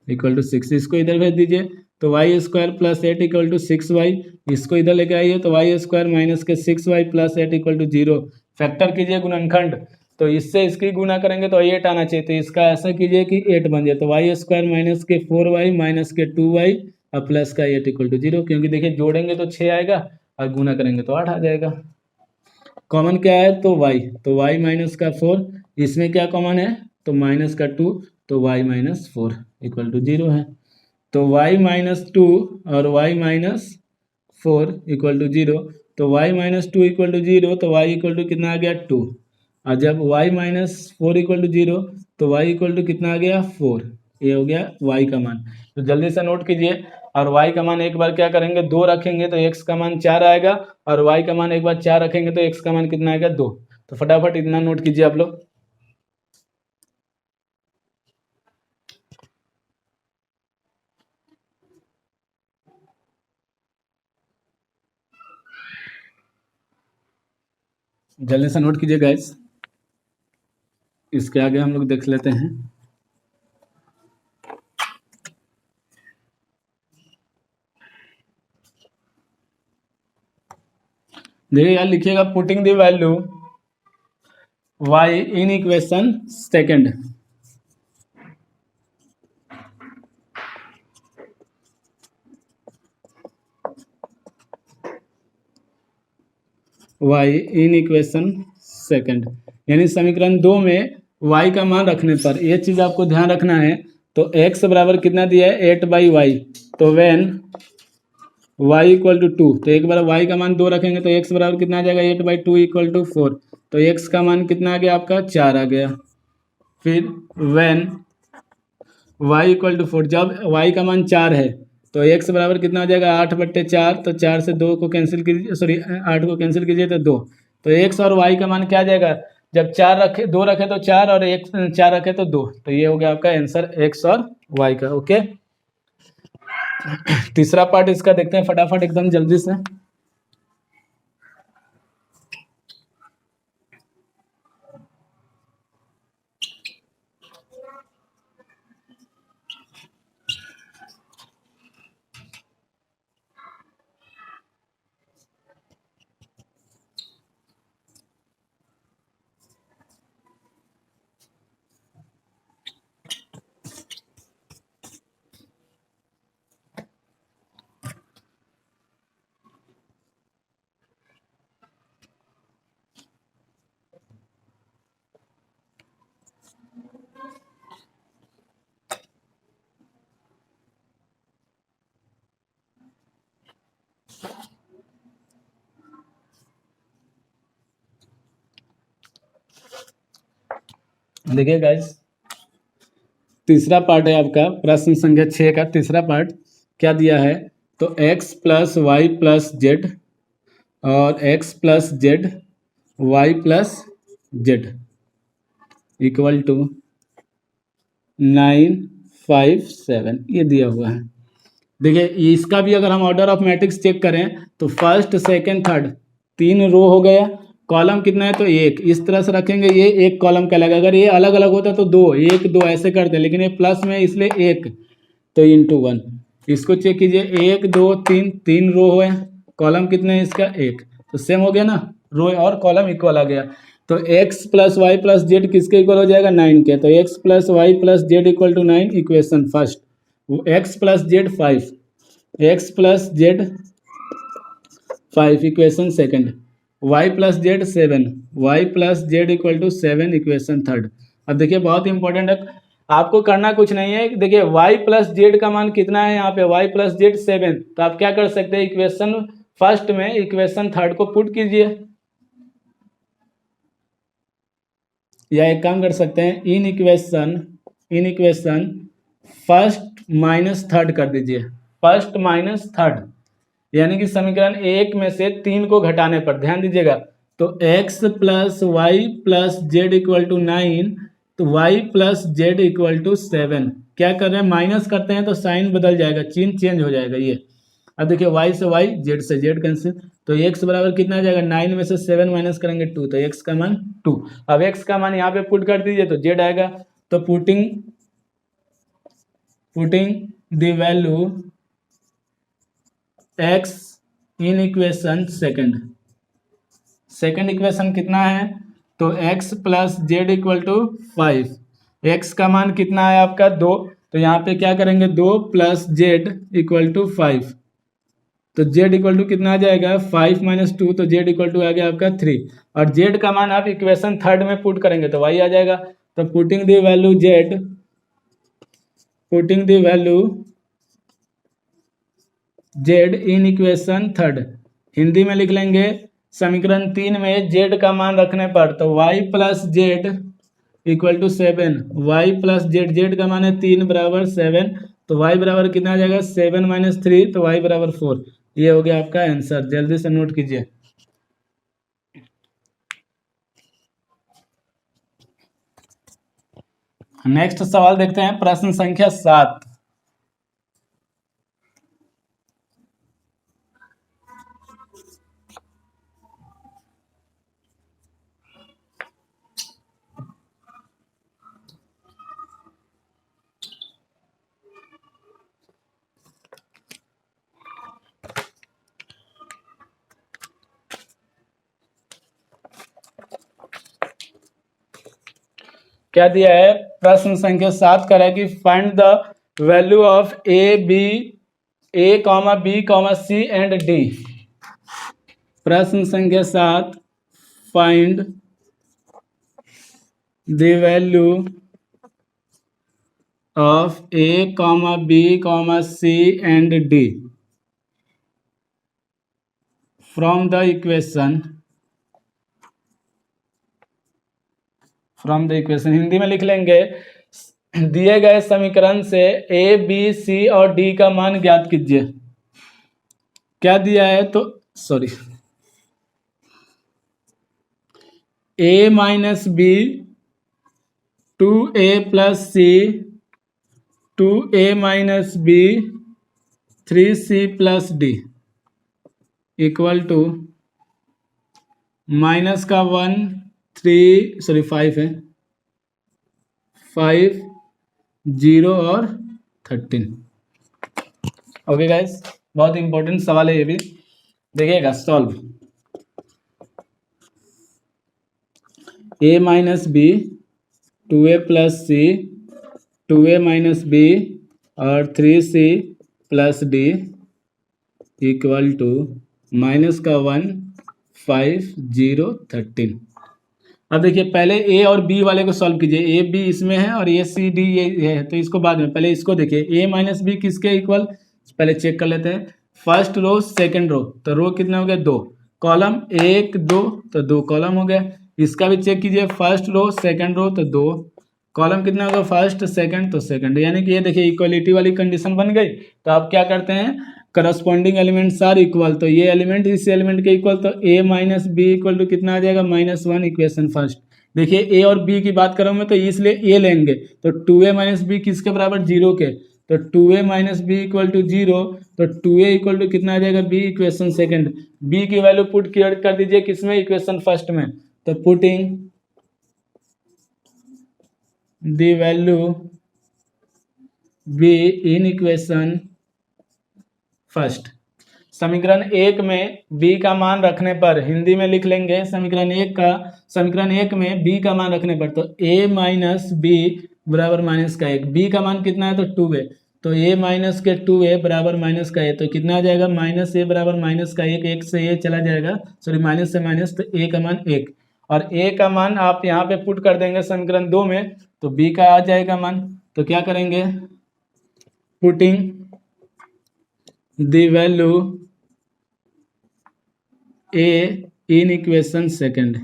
इक्वल टू 6, इसको इधर भेज दीजिए, तो y square plus 8 equal to 6y, इसको इधर लेके आइए, तो y स्क्वायर माइनस के 6y plus 8 equal to 0। Factor कीजिए गुणनखंड, तो इससे इसकी गुना करेंगे तो 8 आना चाहिए, तो इसका ऐसा कीजिए कि 8 बन जाए, तो y स्क्वायर माइनस के 4y माइनस के 2y और प्लस का 8 इक्वल टू 0, क्योंकि देखिए जोड़ेंगे तो 6 आएगा और गुना करेंगे तो 8 आ जाएगा। कॉमन क्या है, तो y, तो y माइनस का 4, इसमें क्या कॉमन है, तो माइनस का 2, तो y माइनस 4 इक्वल टू 0 है, तो y माइनस 2 और y माइनस 4 इक्वल टू 0, तो y माइनस 2 इक्वल टू 0, तो y इक्वल टू कितना आ गया 2, और जब y माइनस 4 इक्वल टू 0, तो y इक्वल टू कितना आ गया 4, ये हो गया y का मान। तो जल्दी से नोट कीजिए, और y का मान एक बार क्या करेंगे 2 रखेंगे तो x का मान 4 आएगा, और y का मान एक बार 4 रखेंगे तो x का मान कितना आएगा 2। तो फटाफट इतना नोट कीजिए आप लोग। जल्दी से नोट कीजिए गाइस, इसके आगे हम लोग देख लेते हैं। देखिए यार लिखिएगा, putting the value y in equation second, y in equation second, यानी समीकरण 2 में y का मान रखने पर, ये चीज आपको ध्यान रखना है। तो x बराबर कितना दिया है 8/y, तो वेन y इक्वल टू 2, तो एक बार y का मान 2 रखेंगे तो x बराबर कितना आ जाएगा 8/2 इक्वल टू 4, तो x का मान कितना आ गया आपका 4 आ गया। फिर वेन y इक्वल टू 4, जब y का मान 4 है तो x बराबर कितना हो जाएगा 8/4, तो 4 से 2 को कैंसिल कीजिए, सॉरी 8 को कैंसिल कीजिए तो 2, तो x और y का मान क्या आ जाएगा, जब 4 रखे 2 रखे तो 4 और 4 रखे तो 2, तो ये हो गया आपका आंसर x और y का। ओके, तीसरा पार्ट इसका देखते हैं फटाफट एकदम जल्दी से। देखिए गाइस, तीसरा पार्ट है आपका प्रश्न संख्या 6 का तीसरा पार्ट। क्या दिया है? तो x plus Y plus Z और x plus Z Y plus Z equal to 957 ये दिया हुआ है। देखिए इसका भी अगर हम ऑर्डर ऑफ मैट्रिक्स चेक करें तो फर्स्ट सेकंड थर्ड 3 रो हो गया, कॉलम कितना है तो 1, इस तरह से रखेंगे, ये एक कॉलम कहलाएगा। अगर ये अलग अलग होता तो 2 1 2 ऐसे करते, लेकिन ये प्लस में इसलिए 1 तो इंटू 1। इसको चेक कीजिए, 1 2 3 3 रो हुए, कॉलम कितने हैं इसका 1, तो सेम हो गया ना, रो और कॉलम इक्वल आ गया। तो x plus Y plus Z किसके इक्वल हो जाएगा 9 के, तो x plus Y plus Z equal to 9 equation first, x plus Z 5, x plus Z 5 equation second, y plus Z 7, y plus Z equal to 7 equation third. अब देखिए बहुत important है, आपको करना कुछ नहीं है। देखिए y प्लस जेड का मान कितना है यहाँ पे, y प्लस जेड 7, तो आप क्या कर सकते हैं, इक्वेशन फर्स्ट में इक्वेशन थर्ड को पुट कीजिए, या एक काम कर सकते हैं, इन इक्वेशन फर्स्ट माइनस थर्ड कर दीजिए, फर्स्ट माइनस थर्ड, यानी कि समीकरण 1 में से 3 को घटाने पर, ध्यान दीजिएगा, तो x plus Y plus Z equal to 9, तो y plus Z equal to 7, क्या कर रहे हैं माइनस करते हैं तो साइन बदल जाएगा, चिन्ह चेंज हो जाएगा ये। अब देखिए y से y, z से z कैंसिल, तो x बराबर कितना आ जाएगा, 9 में से 7 माइनस करेंगे 2, तो x का मान 2। अब x का मान यहाँ पे पुट कर दीजिए तो z आएगा, तो putting the value x in equation second equation कितना है, तो x plus Z equal to 5, x का मान कितना है आपका 2, तो यहाँ पे क्या करेंगे 2 प्लस जेड इक्वल टू 5, तो z इक्वल टू कितना आ जाएगा 5 माइनस 2, तो z इक्वल टू आ गया आपका 3, और z का मान आप इक्वेशन थर्ड में पुट करेंगे तो y आ जाएगा। तो putting the value z in equation third, Hindi में लिख लेंगे समीकरण 3 में z का मान रखने पर, तो y plus Z equal to 7, Y plus Z, Z का मान है 3 बराबर 7, तो y बराबर कितना आ जाएगा 7 माइनस 3, तो y बराबर 4, ये हो गया आपका आंसर, जल्दी से नोट कीजिए। नेक्स्ट सवाल देखते हैं, प्रश्न संख्या 7। क्या दिया है, प्रश्न संख्या 7 कर है कि find the value of A comma B comma C and D. प्रश्न संख्या 7, find the value of A comma B comma C and D from the equation, Hindi में लिख लेंगे, दिए गए समीकरण से ए बी सी और डी का मान ज्ञात कीजिए। क्या दिया है, तो sorry, A minus B 2a plus C 2a minus B 3c plus D equal to minus का 1 5 है, 5 0 और 13। ओके गाइस, बहुत इंपॉर्टेंट सवाल है ये भी, देखिएगा solve. a minus B 2a plus C 2a minus B और 3c plus D equal to minus का 1 5 0 13। अब देखिए पहले ए और बी वाले को सॉल्व कीजिए, ए बी इसमें है और ये सी डी ये है, तो इसको बाद में, पहले इसको देखिए ए माइनस बी किसके इक्वल, पहले चेक कर लेते हैं। फर्स्ट रो सेकंड रो, तो रो कितना हो गया 2, कॉलम 1 2, तो 2 कॉलम हो गया। इसका भी चेक कीजिए, फर्स्ट रो सेकंड रो तो 2, कॉलम कितना होगा, फर्स्ट सेकंड, तो सेकंड, यानी कि ये देखिए इक्वलिटी वाली कंडीशन बन गई। तो आप क्या करते हैं, करस्पॉन्डिंग एलिमेंट्स आर इक्वल, तो ये एलिमेंट इस एलिमेंट के इक्वल, तो a minus B equal to कितना आ जाएगा, -1, इक्वेशन फर्स्ट। देखिए ए और बी की बात करूँ मैं तो इसलिए ए लेंगे, तो 2a माइनस बी किसके बराबर, 0 के, तो 2a minus B equal to 0, तो 2a इक्वल टू कितना आ जाएगा, b इक्वेशन सेकंड। b की वैल्यू पुट कर दीजिए किसमें, इक्वेशन फर्स्ट में, तो putting the value b in equation first. समीकरण 1 में b का मान रखने पर, हिंदी में लिख लेंगे समीकरण 1 में b का मान रखने पर, तो a माइनस बी बराबर माइनस का 1, b का मान कितना है, तो 2 है, तो a माइनस के 2a बराबर माइनस का a, तो कितना आ जाएगा, -a बराबर माइनस का 1, 1 से a चला जाएगा, सॉरी माइनस से माइनस, तो a का मान 1, और a का मान आप यहाँ पे पुट कर देंगे समीकरण 2 में, तो b का आ जाएगा मान, तो क्या करेंगे, putting the value a in equation second,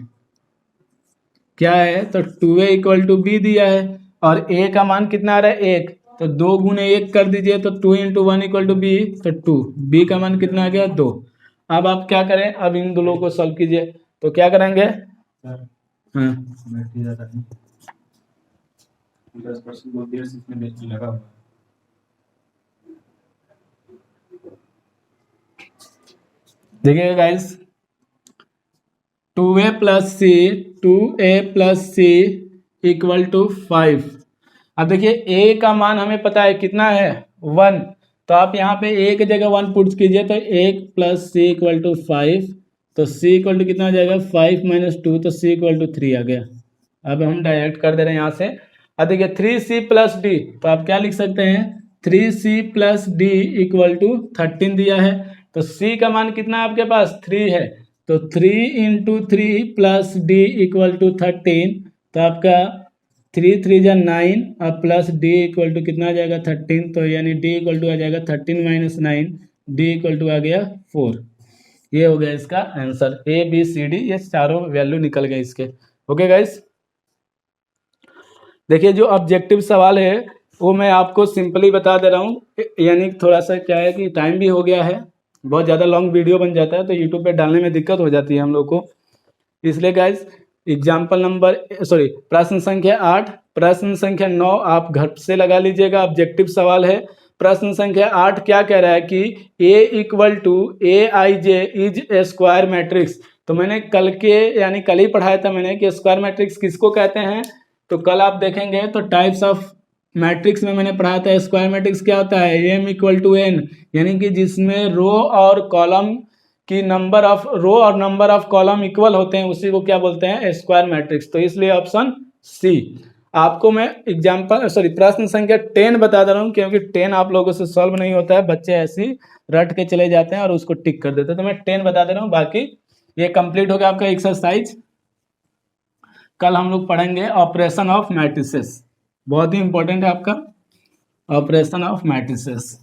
क्या है, तो 2a इक्वल टू बी दिया है, और a का मान कितना आ रहा है, 1, तो 2 गुने 1 कर दीजिए, तो 2 इंटू 1 इक्वल टू बी, तो 2, b का मान कितना आ गया, 2। अब आप क्या करें, अब इन दोनों को सॉल्व कीजिए, तो क्या करेंगे, हाँ 10% बोल दिया, इसमें लगा हुआ। देखिएगा guys, 2a plus C equal to 5। अब देखिए a का मान हमें पता है कितना है, 1, तो आप यहाँ पे a की जगह 1 पुट कीजिए, तो 1 प्लस सी इक्वल टू 5, तो c इक्वल टू कितना आ जाएगा, 5 माइनस 2, तो c इक्वल टू 3 आ गया। अब हम डायरेक्ट कर दे रहे हैं यहाँ से। अब देखिए 3c प्लस डी, तो आप क्या लिख सकते हैं, 3c plus D equal to 13 दिया है, तो c का मान कितना है आपके पास, 3 है, तो 3 into 3 plus D equal to 13, तो आपका 3 3 जा 9, और प्लस डी इक्वल टू कितना आ जाएगा, 13, तो यानी डी इक्वल टू आ जाएगा 13 माइनस 9, डी इक्वल टू आ गया 4। ये हो गया इसका answer, A B C D, ये चारों वैल्यू निकल गए इसके। ओके गाइस, देखिए जो ऑब्जेक्टिव सवाल है वो मैं आपको सिंपली बता दे रहा हूँ, यानी थोड़ा सा क्या है कि टाइम भी हो गया है, बहुत ज़्यादा लॉन्ग वीडियो बन जाता है, तो यूट्यूब पे डालने में दिक्कत हो जाती है हम लोग को, इसलिए गाइस प्रश्न संख्या 8, प्रश्न संख्या 9 आप घर से लगा लीजिएगा, ऑब्जेक्टिव सवाल है। प्रश्न संख्या 8 क्या कह रहा है कि A equal to AIJ is a square matrix, तो मैंने कल ही पढ़ाया था मैंने कि स्क्वायर मैट्रिक्स किसको कहते हैं, तो कल आप देखेंगे तो टाइप्स ऑफ मैट्रिक्स में मैंने पढ़ाया था, स्क्वायर मैट्रिक्स क्या होता है, M इक्वल टू N, यानी कि जिसमें रो और कॉलम की नंबर ऑफ कॉलम इक्वल होते हैं, उसी को क्या बोलते हैं, स्क्वायर मैट्रिक्स। तो इसलिए ऑप्शन सी। आपको मैं प्रश्न संख्या 10 बता दे रहा हूँ, क्योंकि 10 आप लोगों से सॉल्व नहीं होता है, बच्चे ऐसे ही रट के चले जाते हैं और उसको टिक कर देते हैं, तो मैं 10 बता दे रहा हूँ, बाकी ये कंप्लीट हो गया आपका एक्सरसाइज। कल हम लोग पढ़ेंगे ऑपरेशन ऑफ मैट्रिसेस, बहुत ही इंपॉर्टेंट है आपका ऑपरेशन ऑफ मैट्रिसेस।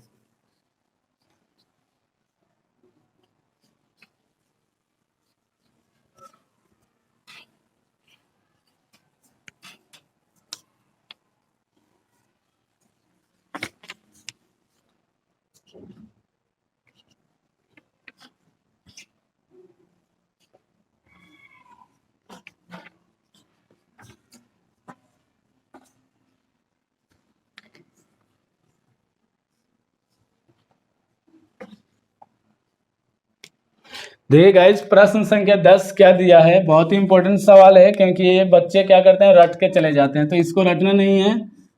देखिए गाइस, प्रश्न संख्या 10 क्या दिया है, बहुत ही इंपॉर्टेंट सवाल है, क्योंकि ये बच्चे क्या करते हैं, रट के चले जाते हैं, तो इसको रटना नहीं है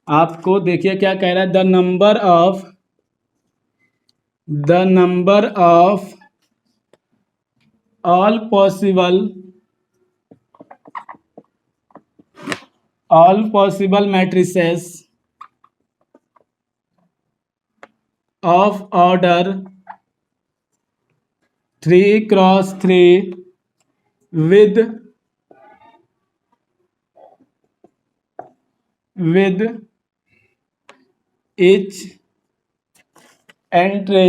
आपको। देखिए क्या कह रहा है, the number of all possible matrices of order 3x3 with each entry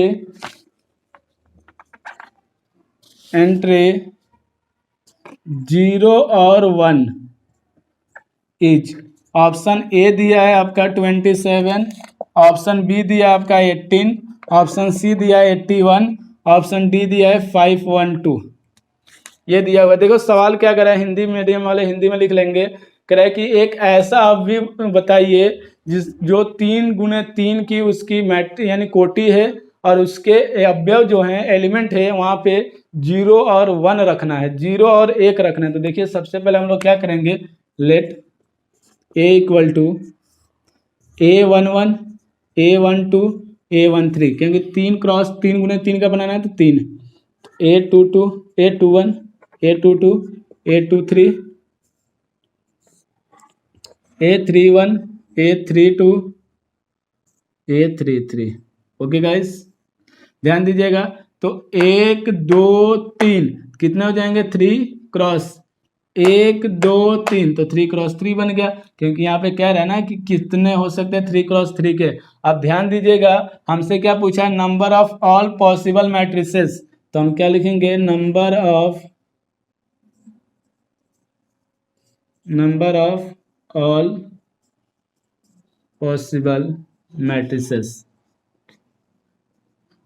0 और 1 each, ऑप्शन ए दिया है आपका 27, ऑप्शन बी दिया है आपका 18, ऑप्शन सी दिया है 81, ऑप्शन डी दिया है 512। ये दिया हुआ, देखो सवाल क्या करा है, हिंदी मीडियम वाले हिंदी में लिख लेंगे। कह रहा है कि एक ऐसा अवयव बताइए जो 3 × 3 की उसकी मैट्रिक्स यानी कोटि है और उसके अवयव जो हैं एलिमेंट है वहाँ पे 0 और 1 रखना है, 0 और 1 रखना है। तो देखिए सबसे पहले हम लोग क्या करेंगे, late A equal to A11, A12, A13, क्योंकि 3 × 3 का बनाना है तो 3, A22, A21, A22, A23, A31, A32, A33। Okay guys, ध्यान दीजिएगा। तो 1 2 3 कितने हो जाएंगे, 3 क्रॉस 1 2 3, तो 3 × 3 बन गया, क्योंकि यहाँ पे कह रहा है ना कि कितने हो सकते हैं 3 × 3 के। अब ध्यान दीजिएगा, हमसे क्या पूछा है, number of all possible matrices. तो हम क्या लिखेंगे, number of all possible matrices.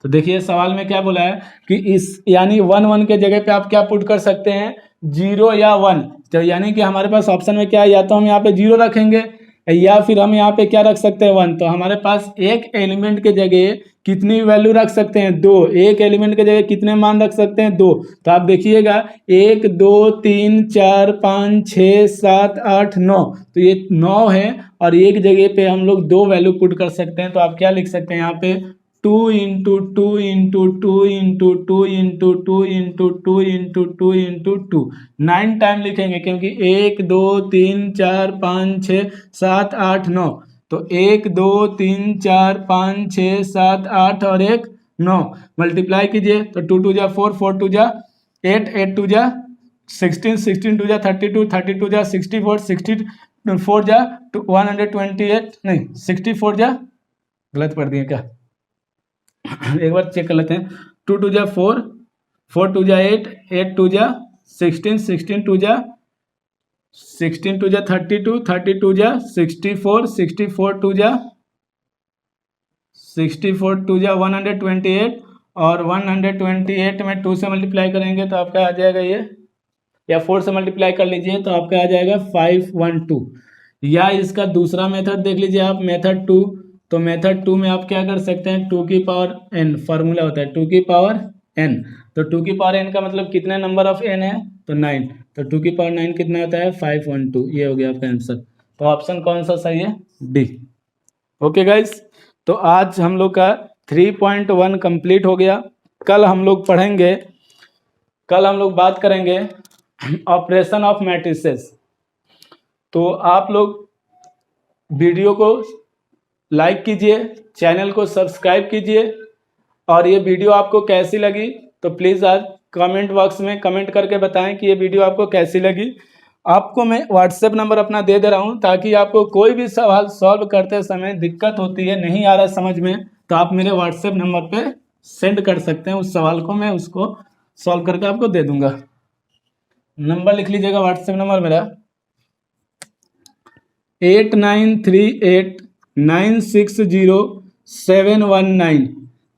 तो देखिए सवाल में क्या बोला है कि इस यानी 1 1 के जगह पे आप क्या पुट कर सकते हैं, 0 या 1। तो यानी कि हमारे पास ऑप्शन में क्या है, या तो हम यहाँ पे 0 रखेंगे या फिर हम यहाँ पे क्या रख सकते हैं, 1। तो हमारे पास एक एलिमेंट के जगह कितनी वैल्यू रख सकते हैं, 2। एक एलिमेंट के जगह कितने मान रख सकते हैं, 2। तो आप देखिएगा 1 2 3 4 5 6 7 8 9, तो ये 9 है और एक जगह पे हम लोग 2 वैल्यू पुट कर सकते हैं। तो आप क्या लिख सकते हैं यहाँ पे, 2 × 2 × 2 × 2 × 2 × 2 × 2 × 2 × 2, 9 टाइम लिखेंगे, क्योंकि 1 2 3 4 5 6 7 8 9। तो 1 2 3 4 5 6 7 8 और 1 9, मल्टीप्लाई कीजिए तो 2 2 जा 4, 4 2 जा 8, 8 2 जा 16, 16 2 जा 32, 32 जा 64, 64 जा 128, नहीं 64 जा, गलत पढ़ दिए क्या, एक बार चेक कर लेते हैं। 2 2 जा 4, 4 2 जा 8, 8 2 जा 16, 16 2 जा 16 2 जा 32, 32 जा 64, 64 2 जा 64 2 जा 128, और 128 में 2 से मल्टीप्लाई करेंगे तो आपका आ जाएगा ये, या 4 से मल्टीप्लाई कर लीजिए तो आपका आ जाएगा 512। या इसका दूसरा मेथड देख लीजिए आप, मेथड 2। तो मेथड 2 में आप क्या कर सकते हैं, 2 की पावर n फार्मूला होता है 2 की पावर n। तो 2 की पावर n का मतलब कितने नंबर ऑफ n है, तो 9। तो 2 की पावर 9 कितना होता है, 512। ये हो गया आपका आंसर। तो ऑप्शन कौन सा सही है, डी। ओके गाइस, तो आज हम लोग का 3.1 कंप्लीट हो गया। कल हम लोग पढ़ेंगे, कल हम लोग बात करेंगे ऑपरेशन ऑफ मैट्रिसेस। तो आप लोग वीडियो को लाइक कीजिए, चैनल को सब्सक्राइब कीजिए, और ये वीडियो आपको कैसी लगी तो प्लीज़ आज कमेंट बॉक्स में कमेंट करके बताएं कि ये वीडियो आपको कैसी लगी। आपको मैं व्हाट्सएप नंबर अपना दे दे रहा हूँ, ताकि आपको कोई भी सवाल सॉल्व करते समय दिक्कत होती है, नहीं आ रहा समझ में, तो आप मेरे व्हाट्सएप नंबर पे सेंड कर सकते हैं उस सवाल को, मैं उसको सॉल्व करके आपको दे दूंगा। नंबर लिख लीजिएगा व्हाट्सएप नंबर मेरा 8938960719।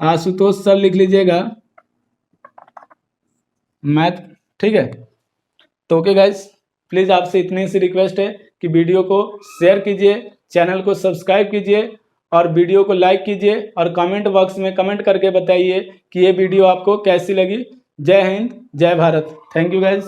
आशुतोष सर लिख लीजिएगा, मैथ, ठीक है। तो ओके गाइस, प्लीज़ आपसे इतनी सी रिक्वेस्ट है कि वीडियो को शेयर कीजिए, चैनल को सब्सक्राइब कीजिए और वीडियो को लाइक कीजिए, और कमेंट बॉक्स में कमेंट करके बताइए कि ये वीडियो आपको कैसी लगी। जय हिंद, जय भारत। Thank you guys.